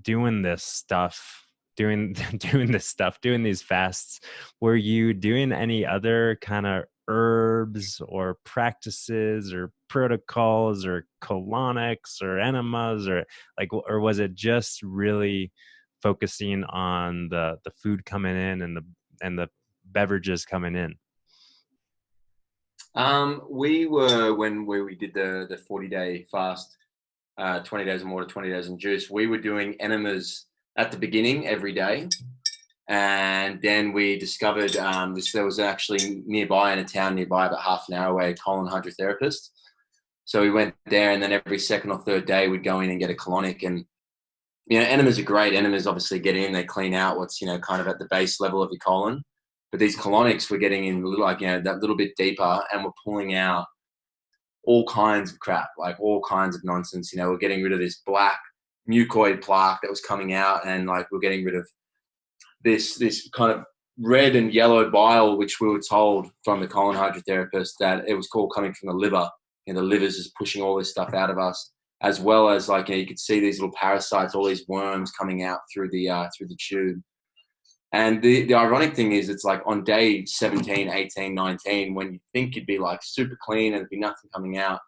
doing this stuff, doing these fasts, were you doing any other kind of herbs or practices or protocols or colonics or enemas, or or was it just really focusing on the food coming in and the beverages coming in? We were, when we did the 40-day fast, 20 days in water, 20 days in juice, we were doing enemas at the beginning every day. And then we discovered there was actually nearby, in a town nearby, about half an hour away, a colon hydrotherapist. So we went there, and then every second or third day we'd go in and get a colonic. And, enemas are great. Enemas obviously get in, they clean out what's, kind of at the base level of your colon. But these colonics were getting in that little bit deeper, and we're pulling out all kinds of crap, like all kinds of nonsense. We're getting rid of this black mucoid plaque that was coming out, and like we're getting rid of this kind of red and yellow bile, which we were told from the colon hydrotherapist that it was called coming from the liver. The liver's just pushing all this stuff out of us, as well as you could see these little parasites, all these worms coming out through the tube. And the ironic thing is, it's like on day 17, 18, 19, when you think you'd be like super clean and there'd be nothing coming out,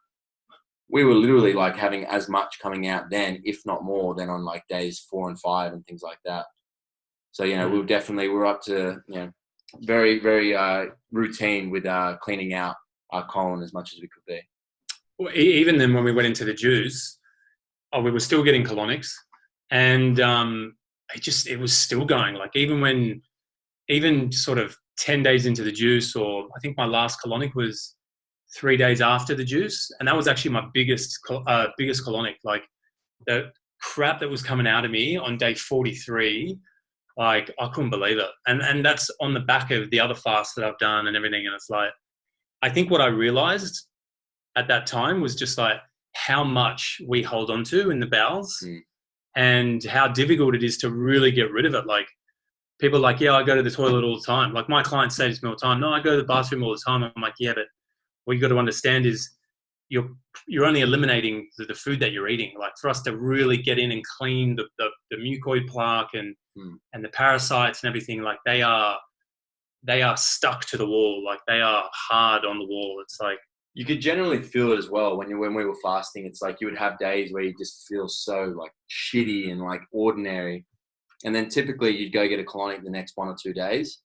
we were literally like having as much coming out then, if not more, than on like days 4 and 5 and things like that. So, we were up to, very, very routine with cleaning out our colon as much as we could be. Well, even then, when we went into the juice, we were still getting colonics, and it was still going. Like even sort of 10 days into the juice, or I think my last colonic was 3 days after the juice, and that was actually my biggest colonic. Like the crap that was coming out of me on day 43, like I couldn't believe it. And that's on the back of the other fasts that I've done and everything. And it's like, I think what I realized at that time was just like how much we hold on to in the bowels. And how difficult it is to really get rid of it. Like people are like, yeah, I go to the toilet all the time. Like my clients say to me all the time, no, I go to the bathroom all the time. I'm like, yeah, but what you got to understand is you're only eliminating the food that you're eating. Like for us to really get in and clean the mucoid plaque and the parasites and everything, like they are stuck to the wall. Like they are hard on the wall. It's like, you could generally feel it as well when we were fasting. It's like you would have days where you just feel so like shitty and like ordinary, and then typically you'd go get a colonic the next 1 or 2 days,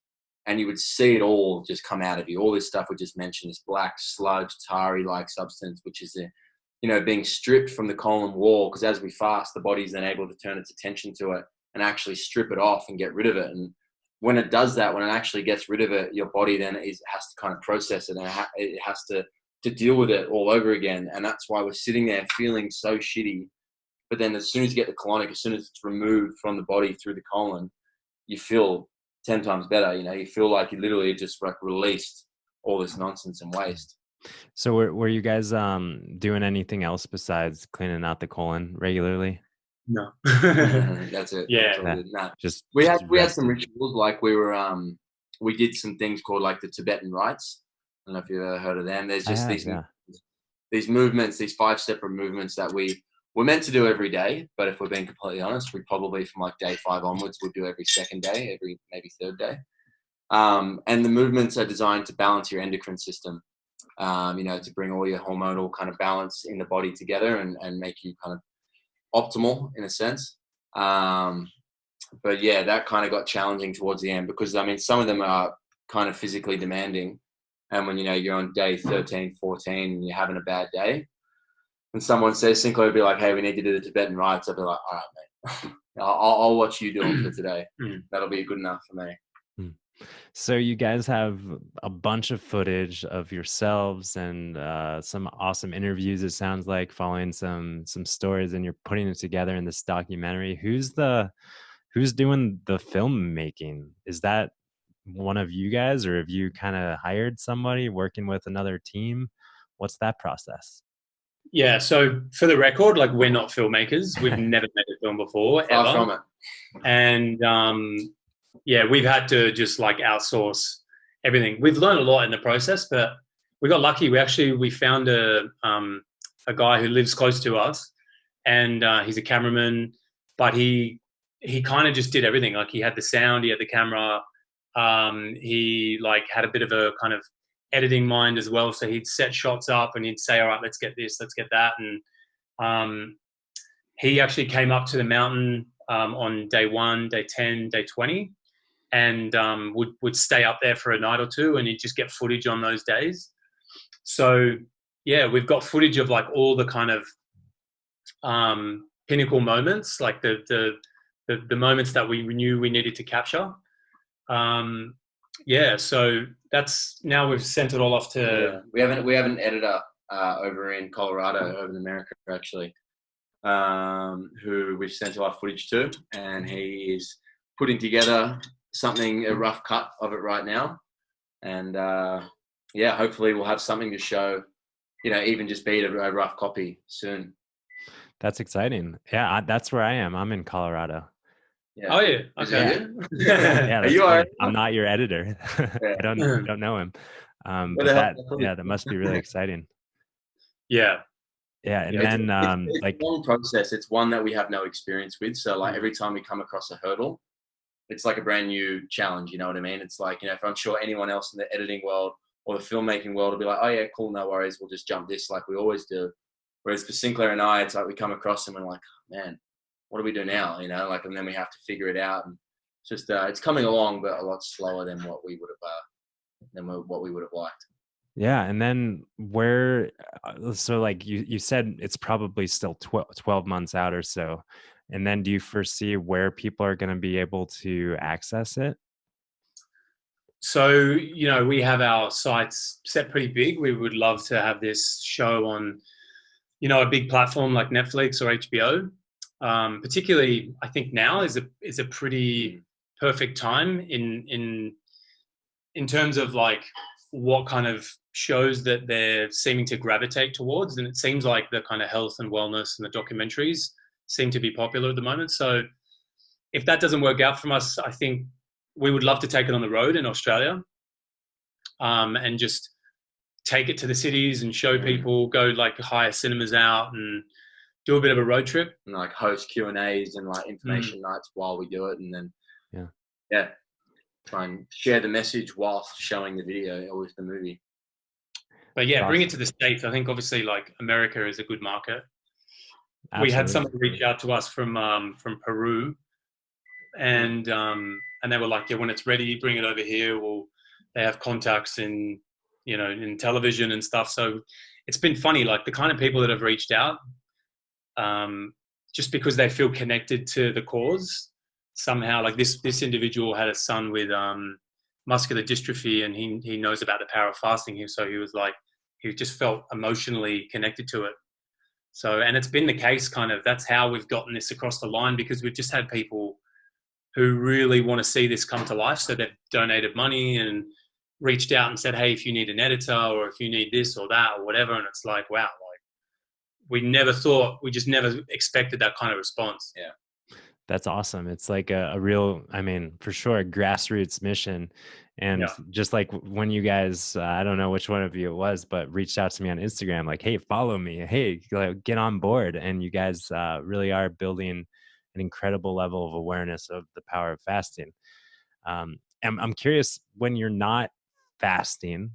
and you would see it all just come out of you. All this stuff we just mentioned, this black sludge, tarry-like substance, which is being stripped from the colon wall, because as we fast, the body's then able to turn its attention to it and actually strip it off and get rid of it. And when it does that, when it actually gets rid of it, your body then has to kind of process it, and it has to deal with it all over again. And that's why we're sitting there feeling so shitty. But then as soon as you get the colonic, as soon as it's removed from the body through the colon, you feel 10 times better. You feel like you literally just like released all this nonsense and waste. So were you guys doing anything else besides cleaning out the colon regularly? No. That's it. Yeah. That's all good. Nah. Just We had some resting. rituals, like we did some things called like the Tibetan Rites. I don't know if you've ever heard of them. There's I just have, yeah. these movements, these 5 separate movements that we're meant to do every day. But if we're being completely honest, we probably from like day 5 onwards would do every second day, every maybe third day. And the movements are designed to balance your endocrine system. To bring all your hormonal kind of balance in the body together and make you kind of optimal in a sense. But yeah, that kind of got challenging towards the end because I mean, some of them are kind of physically demanding. And when, you're on day 13, 14 and you're having a bad day and someone says, Sinclair would be like, hey, we need to do the Tibetan rites. I'd be like, all right, mate, I'll watch you do them for today. That'll be good enough for me. So you guys have a bunch of footage of yourselves and some awesome interviews, it sounds like, following some stories, and you're putting it together in this documentary. Who's doing the filmmaking? Is that one of you guys, or have you kind of hired somebody working with another team? What's that process? Yeah, so for the record, like, we're not filmmakers. We've never made a film before, ever. Far from it. And yeah, we've had to just like outsource everything. We've learned a lot in the process, but we got lucky. We found a guy who lives close to us, and he's a cameraman, but he kind of just did everything. Like, he had the sound, he had the camera, he like had a bit of a kind of editing mind as well. So he'd set shots up and he'd say, all right, let's get this, let's get that. And he actually came up to the mountain on day 1, day 10, day 20, and would stay up there for a night or two, and he'd just get footage on those days. So yeah, we've got footage of like all the kind of pinnacle moments, like the moments that we knew we needed to capture. Yeah, so that's, now we've sent it all off to. Yeah. We have an editor over in Colorado, over in America actually, who we've sent all our footage to, and he is putting together a rough cut of it right now. And yeah, hopefully we'll have something to show, even just beat a rough copy soon. That's exciting. Yeah, that's where I am. I'm in Colorado. Yeah. Oh yeah. Okay. Yeah. Are you all right? I'm not your editor. Yeah. I don't know him. But that must be really exciting. Yeah. Yeah. And it's then it's a long process. It's one that we have no experience with. So like every time we come across a hurdle, it's like a brand new challenge. You know what I mean? It's like, if I'm sure anyone else in the editing world or the filmmaking world will be like, oh yeah, cool, no worries, we'll just jump this like we always do. Whereas for Sinclair and I, it's like we come across them and we're like, oh, man, what do we do now? And then we have to figure it out. And it's just, it's coming along, but a lot slower than what we would have liked. Yeah. And then so like you said, it's probably still 12 months out or so. And then do you foresee where people are going to be able to access it? So, we have our sites set pretty big. We would love to have this show on, a big platform like Netflix or HBO. Particularly, I think now is a pretty perfect time in terms of like what kind of shows that they're seeming to gravitate towards. And it seems like the kind of health and wellness and the documentaries seem to be popular at the moment. So if that doesn't work out from us, I think we would love to take it on the road in Australia, and just take it to the cities and show people, go like hire cinemas out and do a bit of a road trip. And like host Q&As and like information nights while we do it. And then, try and share the message whilst showing the video or with the movie. But yeah, bring it to the States. I think obviously like America is a good market. Absolutely. We had someone reach out to us from Peru, and they were like, yeah, when it's ready, bring it over here. They have contacts in television and stuff. So it's been funny, like the kind of people that have reached out, just because they feel connected to the cause somehow. Like this individual had a son with muscular dystrophy, and he knows about the power of fasting. So he was like, he just felt emotionally connected to it. So, and it's been the case kind of, that's how we've gotten this across the line, because we've just had people who really want to see this come to life. So they've donated money and reached out and said, hey, if you need an editor or if you need this or that or whatever. And it's like, wow, like we just never expected that kind of response. Yeah. That's awesome. It's like a real, I mean, for sure, a grassroots mission. And Yeah. just like when you guys, I don't know which one of you it was, but reached out to me on Instagram, like, hey, follow me. Hey, like, get on board. And you guys really are building an incredible level of awareness of the power of fasting. I'm curious, when you're not fasting,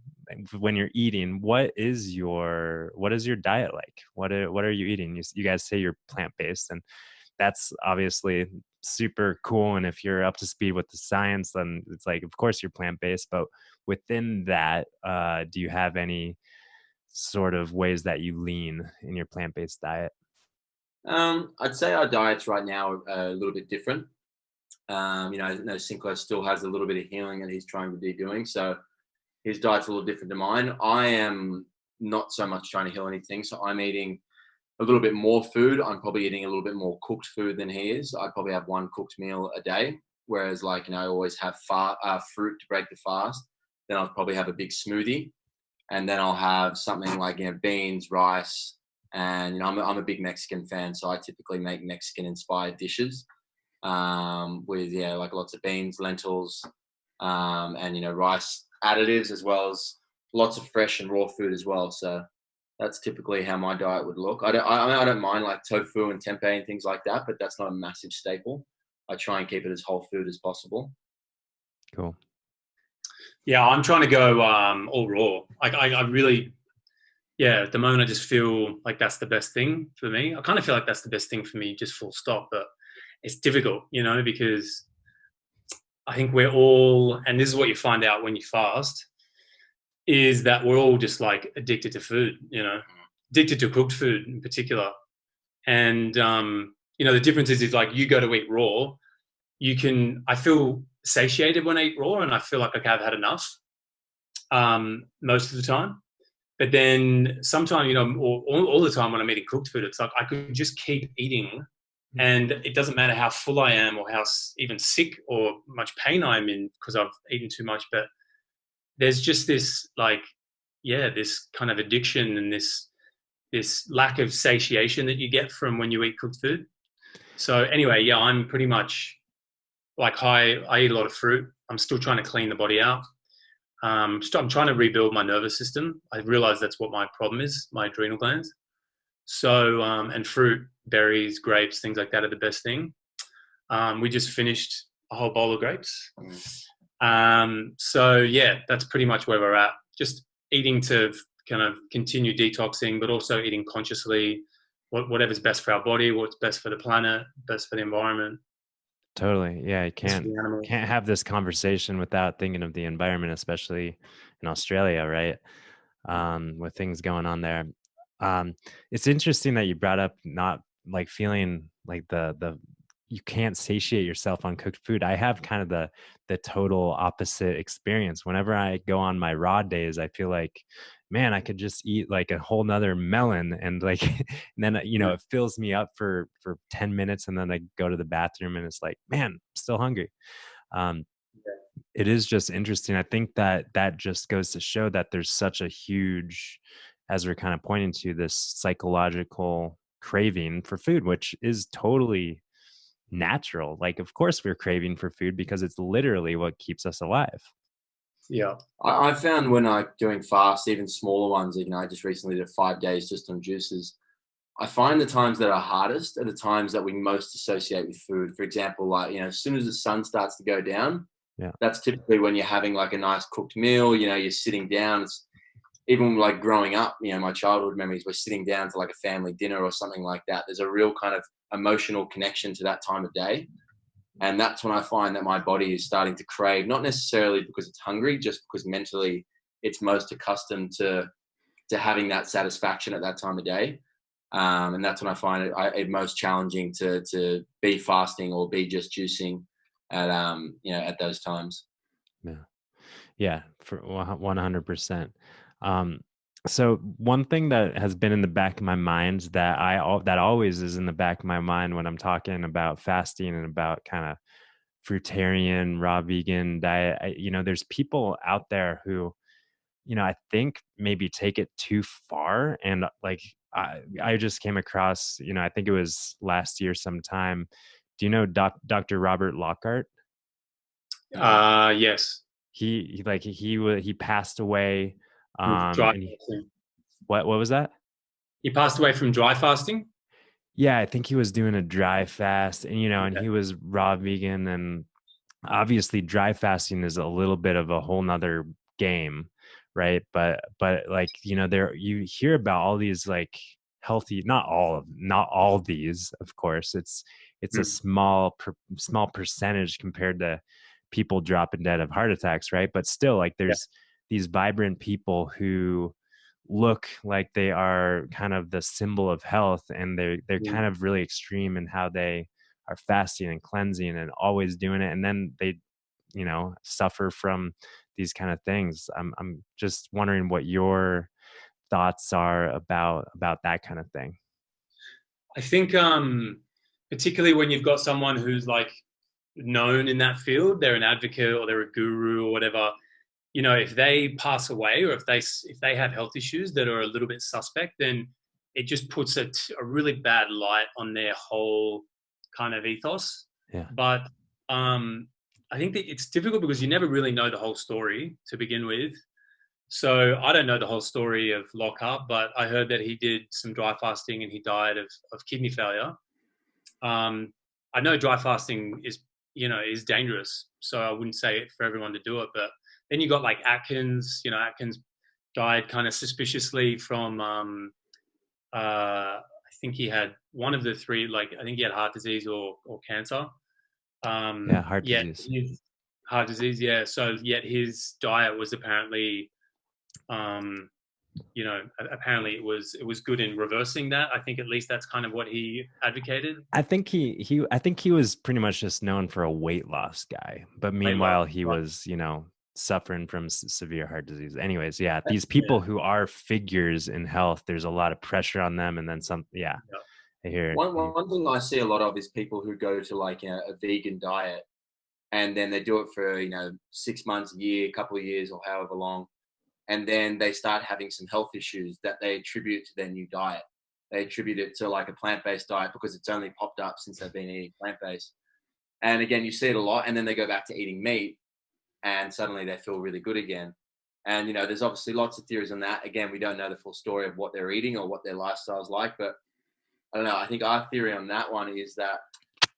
when you're eating, what is your diet like? What are you eating? You guys say you're plant-based, and that's obviously super cool. And if you're up to speed with the science, then it's like, of course you're plant-based, but within that, do you have any sort of ways that you lean in your plant-based diet? I'd say our diets right now are a little bit different. I know Sinclair still has a little bit of healing that he's trying to be doing, so his diet's a little different to mine. I am not so much trying to heal anything, so I'm eating a little bit more food. I'm probably eating a little bit more cooked food than he is. I probably have one cooked meal a day, whereas I always have fruit to break the fast. Then I'll probably have a big smoothie, and then I'll have something like beans, rice, and I'm a big Mexican fan, so I typically make Mexican-inspired dishes with like lots of beans, lentils, and rice additives, as well as lots of fresh and raw food as well. So that's typically how my diet would look. I don't mind like tofu and tempeh and things like that, but that's not a massive staple. I try and keep it as whole food as possible. Cool. Yeah, I'm trying to go all raw. Like I really, at the moment I just feel like that's the best thing for me. I kind of feel like that's the best thing for me, just full stop. But it's difficult, because I think we're all, and this is what you find out when you fast, is that we're all just like addicted to food, addicted to cooked food in particular. And, the difference is like you go to eat raw, I feel satiated when I eat raw, and I feel like, okay, I've had enough most of the time. But then sometimes, all the time when I'm eating cooked food, it's like I could just keep eating, and it doesn't matter how full I am or how even sick or much pain I'm in because I've eaten too much. But there's just this this kind of addiction and this lack of satiation that you get from when you eat cooked food. So anyway, I'm pretty much like I eat a lot of fruit. I'm still trying to clean the body out. I'm trying to rebuild my nervous system. I realize that's what my problem is, my adrenal glands. So, and fruit, berries, grapes, things like that are the best thing. We just finished a whole bowl of grapes. So that's pretty much where we're at. Just eating to kind of continue detoxing, but also eating consciously, whatever's best for our body, what's best for the planet, best for the environment. Totally. Yeah, you can't have this conversation without thinking of the environment, especially in Australia, right? With things going on there. It's interesting that you brought up not like feeling like the you can't satiate yourself on cooked food. I have kind of the total opposite experience. Whenever I go on my raw days, I feel like, man, I could just eat like a whole nother melon, and like, and then, it fills me up for 10 minutes. And then I go to the bathroom and it's like, man, I'm still hungry. It is just interesting. I think that just goes to show that there's such a huge, as we're kind of pointing to, this psychological craving for food, which is totally natural. Like, of course we're craving for food because it's literally what keeps us alive. Yeah. I found when I'm doing fast, even smaller ones, I just recently did 5 days just on juices. I find the times that are hardest are the times that we most associate with food. For example, like, as soon as the sun starts to go down, that's typically when you're having like a nice cooked meal, you're sitting down. It's, even like growing up, my childhood memories, we're sitting down to like a family dinner or something like that. There's a real kind of emotional connection to that time of day. And that's when I find that my body is starting to crave, not necessarily because it's hungry, just because mentally it's most accustomed to having that satisfaction at that time of day. And that's when I find it most challenging to be fasting or be just juicing at those times. Yeah, for 100%. So one thing that has been in the back of my mind that always is in the back of my mind when I'm talking about fasting and about kind of fruitarian, raw vegan diet. There's people out there who, I think maybe take it too far. And like, I just came across, I think it was last year sometime. Do you know Dr. Robert Lockhart? Yes. He passed away. With dry And fasting. what was that? He passed away from dry fasting. Yeah, I think he was doing a dry fast, and and Yeah. he was raw vegan, and obviously dry fasting is a little bit of a whole nother game, right? But like, there you hear about all these like healthy, not all these, of course. It's a Mm. small percentage compared to people dropping dead of heart attacks, right? But still, like, Yeah. there's these vibrant people who look like they are kind of the symbol of health, and they're Mm. kind of really extreme in how they are fasting and cleansing and always doing it, and then they suffer from these kind of things. I'm just wondering what your thoughts are about that kind of thing. I think particularly when you've got someone who's like known in that field, they're an advocate or they're a guru or whatever. If they pass away or if they have health issues that are a little bit suspect, then it just puts a really bad light on their whole kind of ethos. Yeah. But I think that it's difficult because you never really know the whole story to begin with. So I don't know the whole story of Lockhart, but I heard that he did some dry fasting and he died of kidney failure. I know dry fasting is dangerous, so I wouldn't say it for everyone to do it. But then you got like Atkins. Atkins died kind of suspiciously from I think he had one of the three. Like I think he had heart disease or cancer. Yeah, heart disease. Heart disease. Yeah. So yet his diet was apparently apparently it was good in reversing that. I think at least that's kind of what he advocated. I think he was pretty much just known for a weight loss guy, but meanwhile he was suffering from severe heart disease. Anyways, yeah, these people who are figures in health, there's a lot of pressure on them, and then some. Yeah, I hear it. One thing I see a lot of is people who go to like a vegan diet, and then they do it for 6 months, a year, a couple of years, or however long, and then they start having some health issues that they attribute to their new diet. They attribute it to like a plant-based diet because it's only popped up since they've been eating plant-based. And again, you see it a lot, and then they go back to eating meat, and suddenly they feel really good again. And there's obviously lots of theories on that. Again, we don't know the full story of what they're eating or what their lifestyle is like, but I don't know. I think our theory on that one is that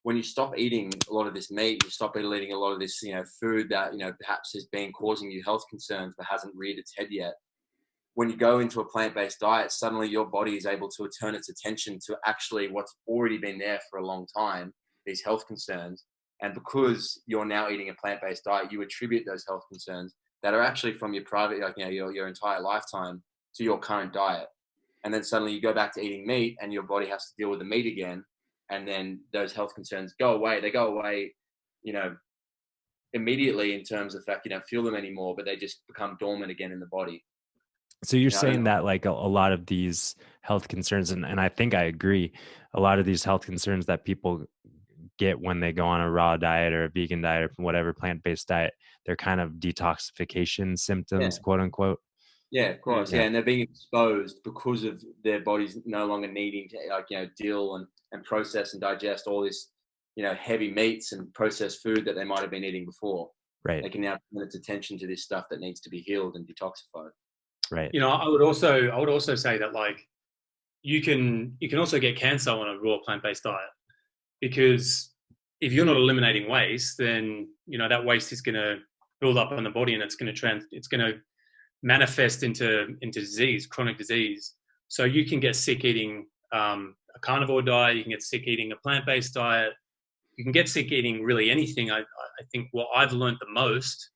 when you stop eating a lot of this meat, you stop eating a lot of this, food that, perhaps has been causing you health concerns but hasn't reared its head yet. When you go into a plant-based diet, suddenly your body is able to turn its attention to actually what's already been there for a long time, these health concerns. And because you're now eating a plant-based diet, you attribute those health concerns that are actually from your private, your entire lifetime to your current diet. And then suddenly you go back to eating meat and your body has to deal with the meat again. And then those health concerns go away. They go away, immediately in terms of fact, you don't feel them anymore, but they just become dormant again in the body. So you're saying that like a lot of these health concerns, and I think I agree, a lot of these health concerns that people get when they go on a raw diet or a vegan diet or whatever plant-based diet, they're kind of detoxification symptoms, quote unquote. Yeah, of course. Yeah. And they're being exposed because of their bodies no longer needing to deal and process and digest all this, heavy meats and processed food that they might have been eating before. Right. They can now turn its attention to this stuff that needs to be healed and detoxified. Right. I would also say that like you can also get cancer on a raw plant-based diet, because if you're not eliminating waste, then that waste is going to build up in the body and it's going to manifest into disease, chronic disease. So you can get sick eating a carnivore diet, you can get sick eating a plant-based diet, you can get sick eating really anything. I think what I've learned the most,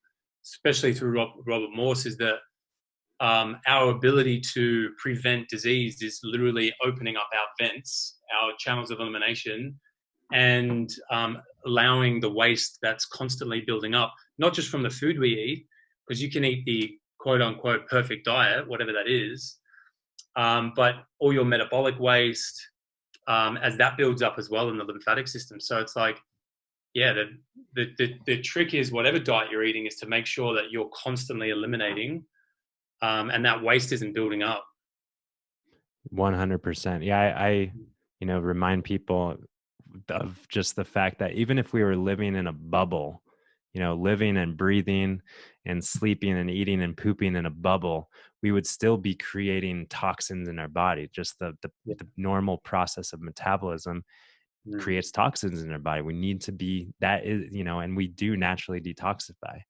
especially through Robert Morse, is that our ability to prevent disease is literally opening up our vents, our channels of elimination, and allowing the waste that's constantly building up, not just from the food we eat, because you can eat the quote unquote perfect diet, whatever that is, but all your metabolic waste, as that builds up as well in the lymphatic system. So it's like yeah, the trick is whatever diet you're eating is to make sure that you're constantly eliminating, and that waste isn't building up. 100%. Yeah, I remind people of just the fact that even if we were living in a bubble, living and breathing and sleeping and eating and pooping in a bubble, we would still be creating toxins in our body. Just Yeah. the normal process of metabolism creates toxins in our body. We need to be, that is, and we do naturally detoxify.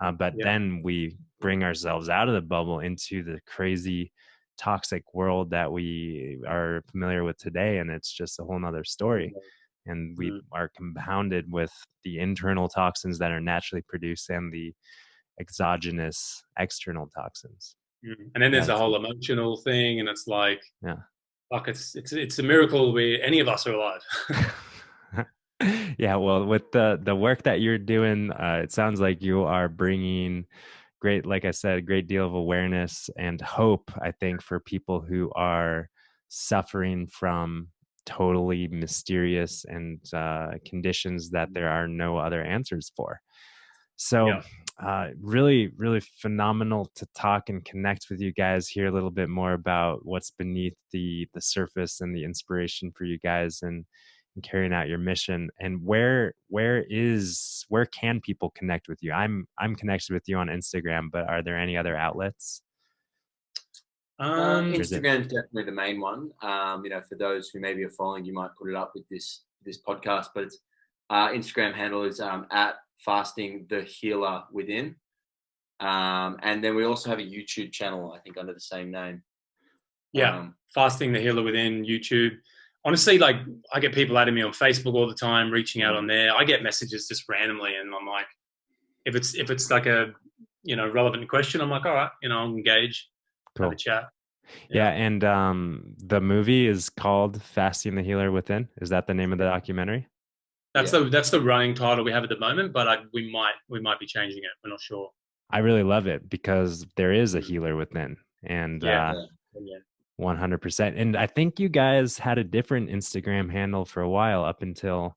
But Yeah. then we bring ourselves out of the bubble into the crazy toxic world that we are familiar with today. And it's just a whole nother story. And we are compounded with the internal toxins that are naturally produced and the exogenous external toxins. And then there's the whole emotional thing, and it's like, yeah, fuck, it's a miracle any of us are alive. Yeah, well, with the work that you're doing, it sounds like you are bringing great, like I said, a great deal of awareness and hope, I think, for people who are suffering from totally mysterious and conditions that there are no other answers for. So really, really phenomenal to talk and connect with you guys, hear a little bit more about what's beneath the surface and the inspiration for you guys and carrying out your mission. And where can people connect with you? I'm connected with you on Instagram, but are there any other outlets? Instagram is definitely the main one. For those who maybe are following, you might put it up with this podcast, but it's Instagram handle is at fasting the healer within. And then we also have a YouTube channel, I think, under the same name. Fasting the Healer Within, YouTube. Honestly, like, I get people adding me on Facebook all the time, reaching out on there. I get messages just randomly, and I'm like, if it's like a relevant question, I'm like, all right, I'll engage, have a chat. Yeah, and the movie is called Fasting the Healer Within. Is that the name of the documentary? That's the running title we have at the moment, but we might be changing it. We're not sure. I really love it because there is a healer within, and 100%. And I think you guys had a different Instagram handle for a while up until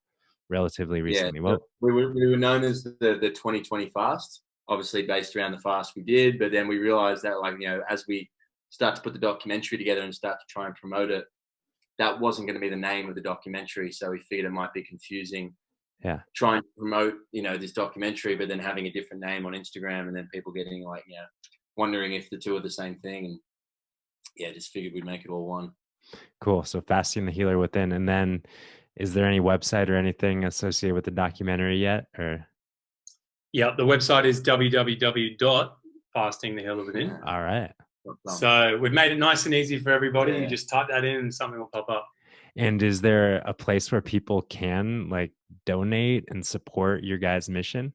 relatively recently. Well, we were known as the 2020 fast, obviously based around the fast we did, but then we realized that, like, as we start to put the documentary together and start to try and promote it, that wasn't going to be the name of the documentary. So we figured it might be confusing. Yeah. Trying to promote, this documentary, but then having a different name on Instagram and then people getting wondering if the two are the same thing. And just figured we'd make it all one. Cool. So Fasting the Healer Within. And then is there any website or anything associated with the documentary yet? Or the website is www.fastingthehealerwithin. All right. So we've made it nice and easy for everybody. You just type that in and something will pop up. And is there a place where people can donate and support your guys' mission?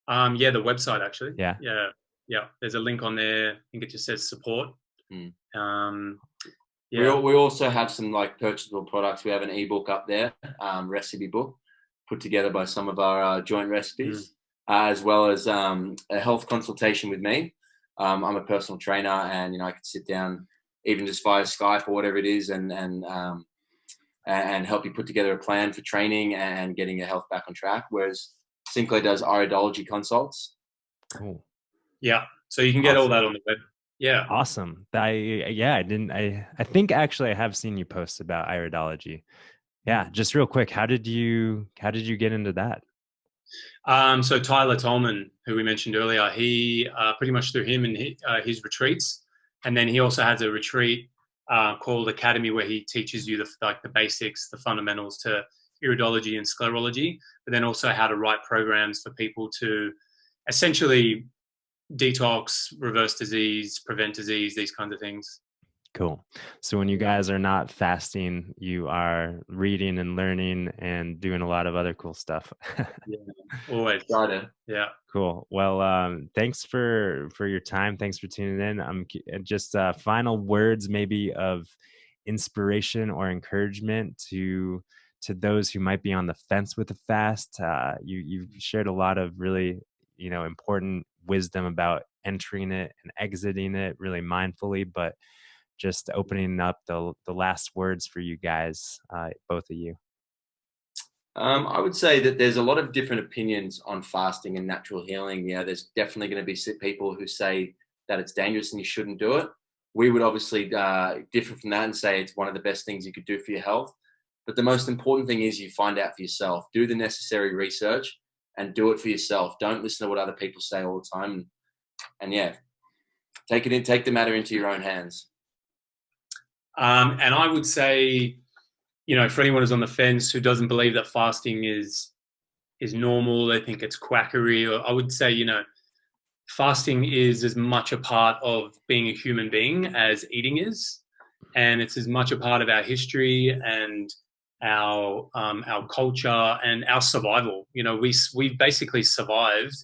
The website actually. Yeah. There's a link on there. I think it just says support. We also have some purchasable products. We have an ebook up there, recipe book, put together by some of our joint recipes, as well as a health consultation with me. I'm a personal trainer, and I could sit down even just via Skype or whatever it is, and help you put together a plan for training and getting your health back on track. Whereas Sinclair does Iridology consults. Cool. Yeah, so you can get all that on the web. Yeah, awesome. I think actually I have seen you post about Iridology. Yeah, just real quick, how did you get into that? So Tyler Tolman, who we mentioned earlier, he pretty much through him and his retreats, and then he also has a retreat called Academy where he teaches you the basics, the fundamentals to iridology and sclerology, but then also how to write programs for people to essentially detox, reverse disease, prevent disease, these kinds of things. Cool. So when you guys are not fasting, you are reading and learning and doing a lot of other cool stuff. Always. Got it. Yeah. Cool. Well, thanks for your time. Thanks for tuning in. Just final words maybe of inspiration or encouragement to those who might be on the fence with the fast. You've shared a lot of really, important wisdom about entering it and exiting it really mindfully, but just opening up the last words for you guys, both of you. I would say that there's a lot of different opinions on fasting and natural healing. Yeah, there's definitely going to be people who say that it's dangerous and you shouldn't do it. We would obviously differ from that and say it's one of the best things you could do for your health. But the most important thing is you find out for yourself. Do the necessary research and do it for yourself. Don't listen to what other people say all the time. And yeah, take the matter into your own hands. And I would say, for anyone who's on the fence who doesn't believe that fasting is normal, they think it's quackery, or I would say, fasting is as much a part of being a human being as eating is, and it's as much a part of our history and our culture and our survival. We basically survived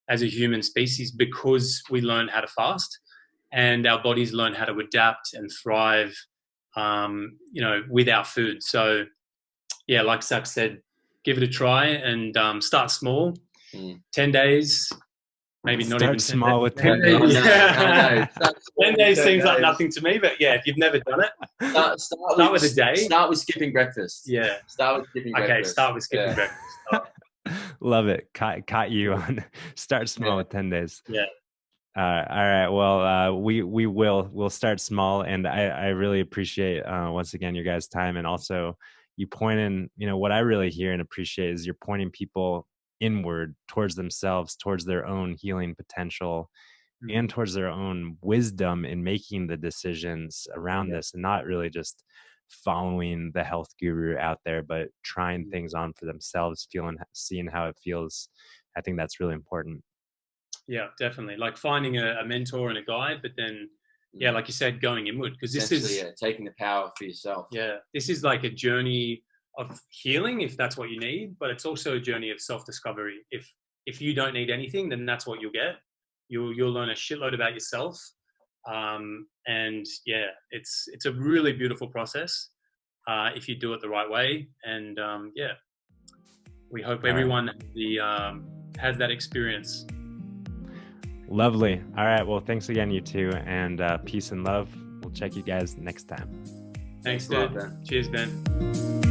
as a human species because we learned how to fast, and our bodies learn how to adapt and thrive with our food. So yeah, like Zach said, give it a try and start small. 10 days, maybe not even 10 small days. with 10 days. No. 10 days seems like nothing to me, but yeah, if you've never done it, start with a day. Start with skipping breakfast. Yeah. Start with skipping breakfast. Okay, start with skipping breakfast. Love it. Caught you on start small with 10 days. Yeah. All right. Well, we'll start small, and I really appreciate once again your guys' time, and also you point in. What I really hear and appreciate is you're pointing people inward towards themselves, towards their own healing potential, and towards their own wisdom in making the decisions around this, and not really just following the health guru out there, but trying things on for themselves, seeing how it feels. I think that's really important. Yeah, definitely. Like finding a mentor and a guide, but then, yeah, like you said, going inward, because this is taking the power for yourself. Yeah, this is like a journey of healing, if that's what you need, but it's also a journey of self-discovery. If you don't need anything, then that's what you'll get. You'll learn a shitload about yourself, and yeah, it's a really beautiful process if you do it the right way. And yeah, we hope everyone has that experience. Lovely. All right. Well, thanks again, you two, and peace and love. We'll check you guys next time. Thanks, dude. Cheers, Ben.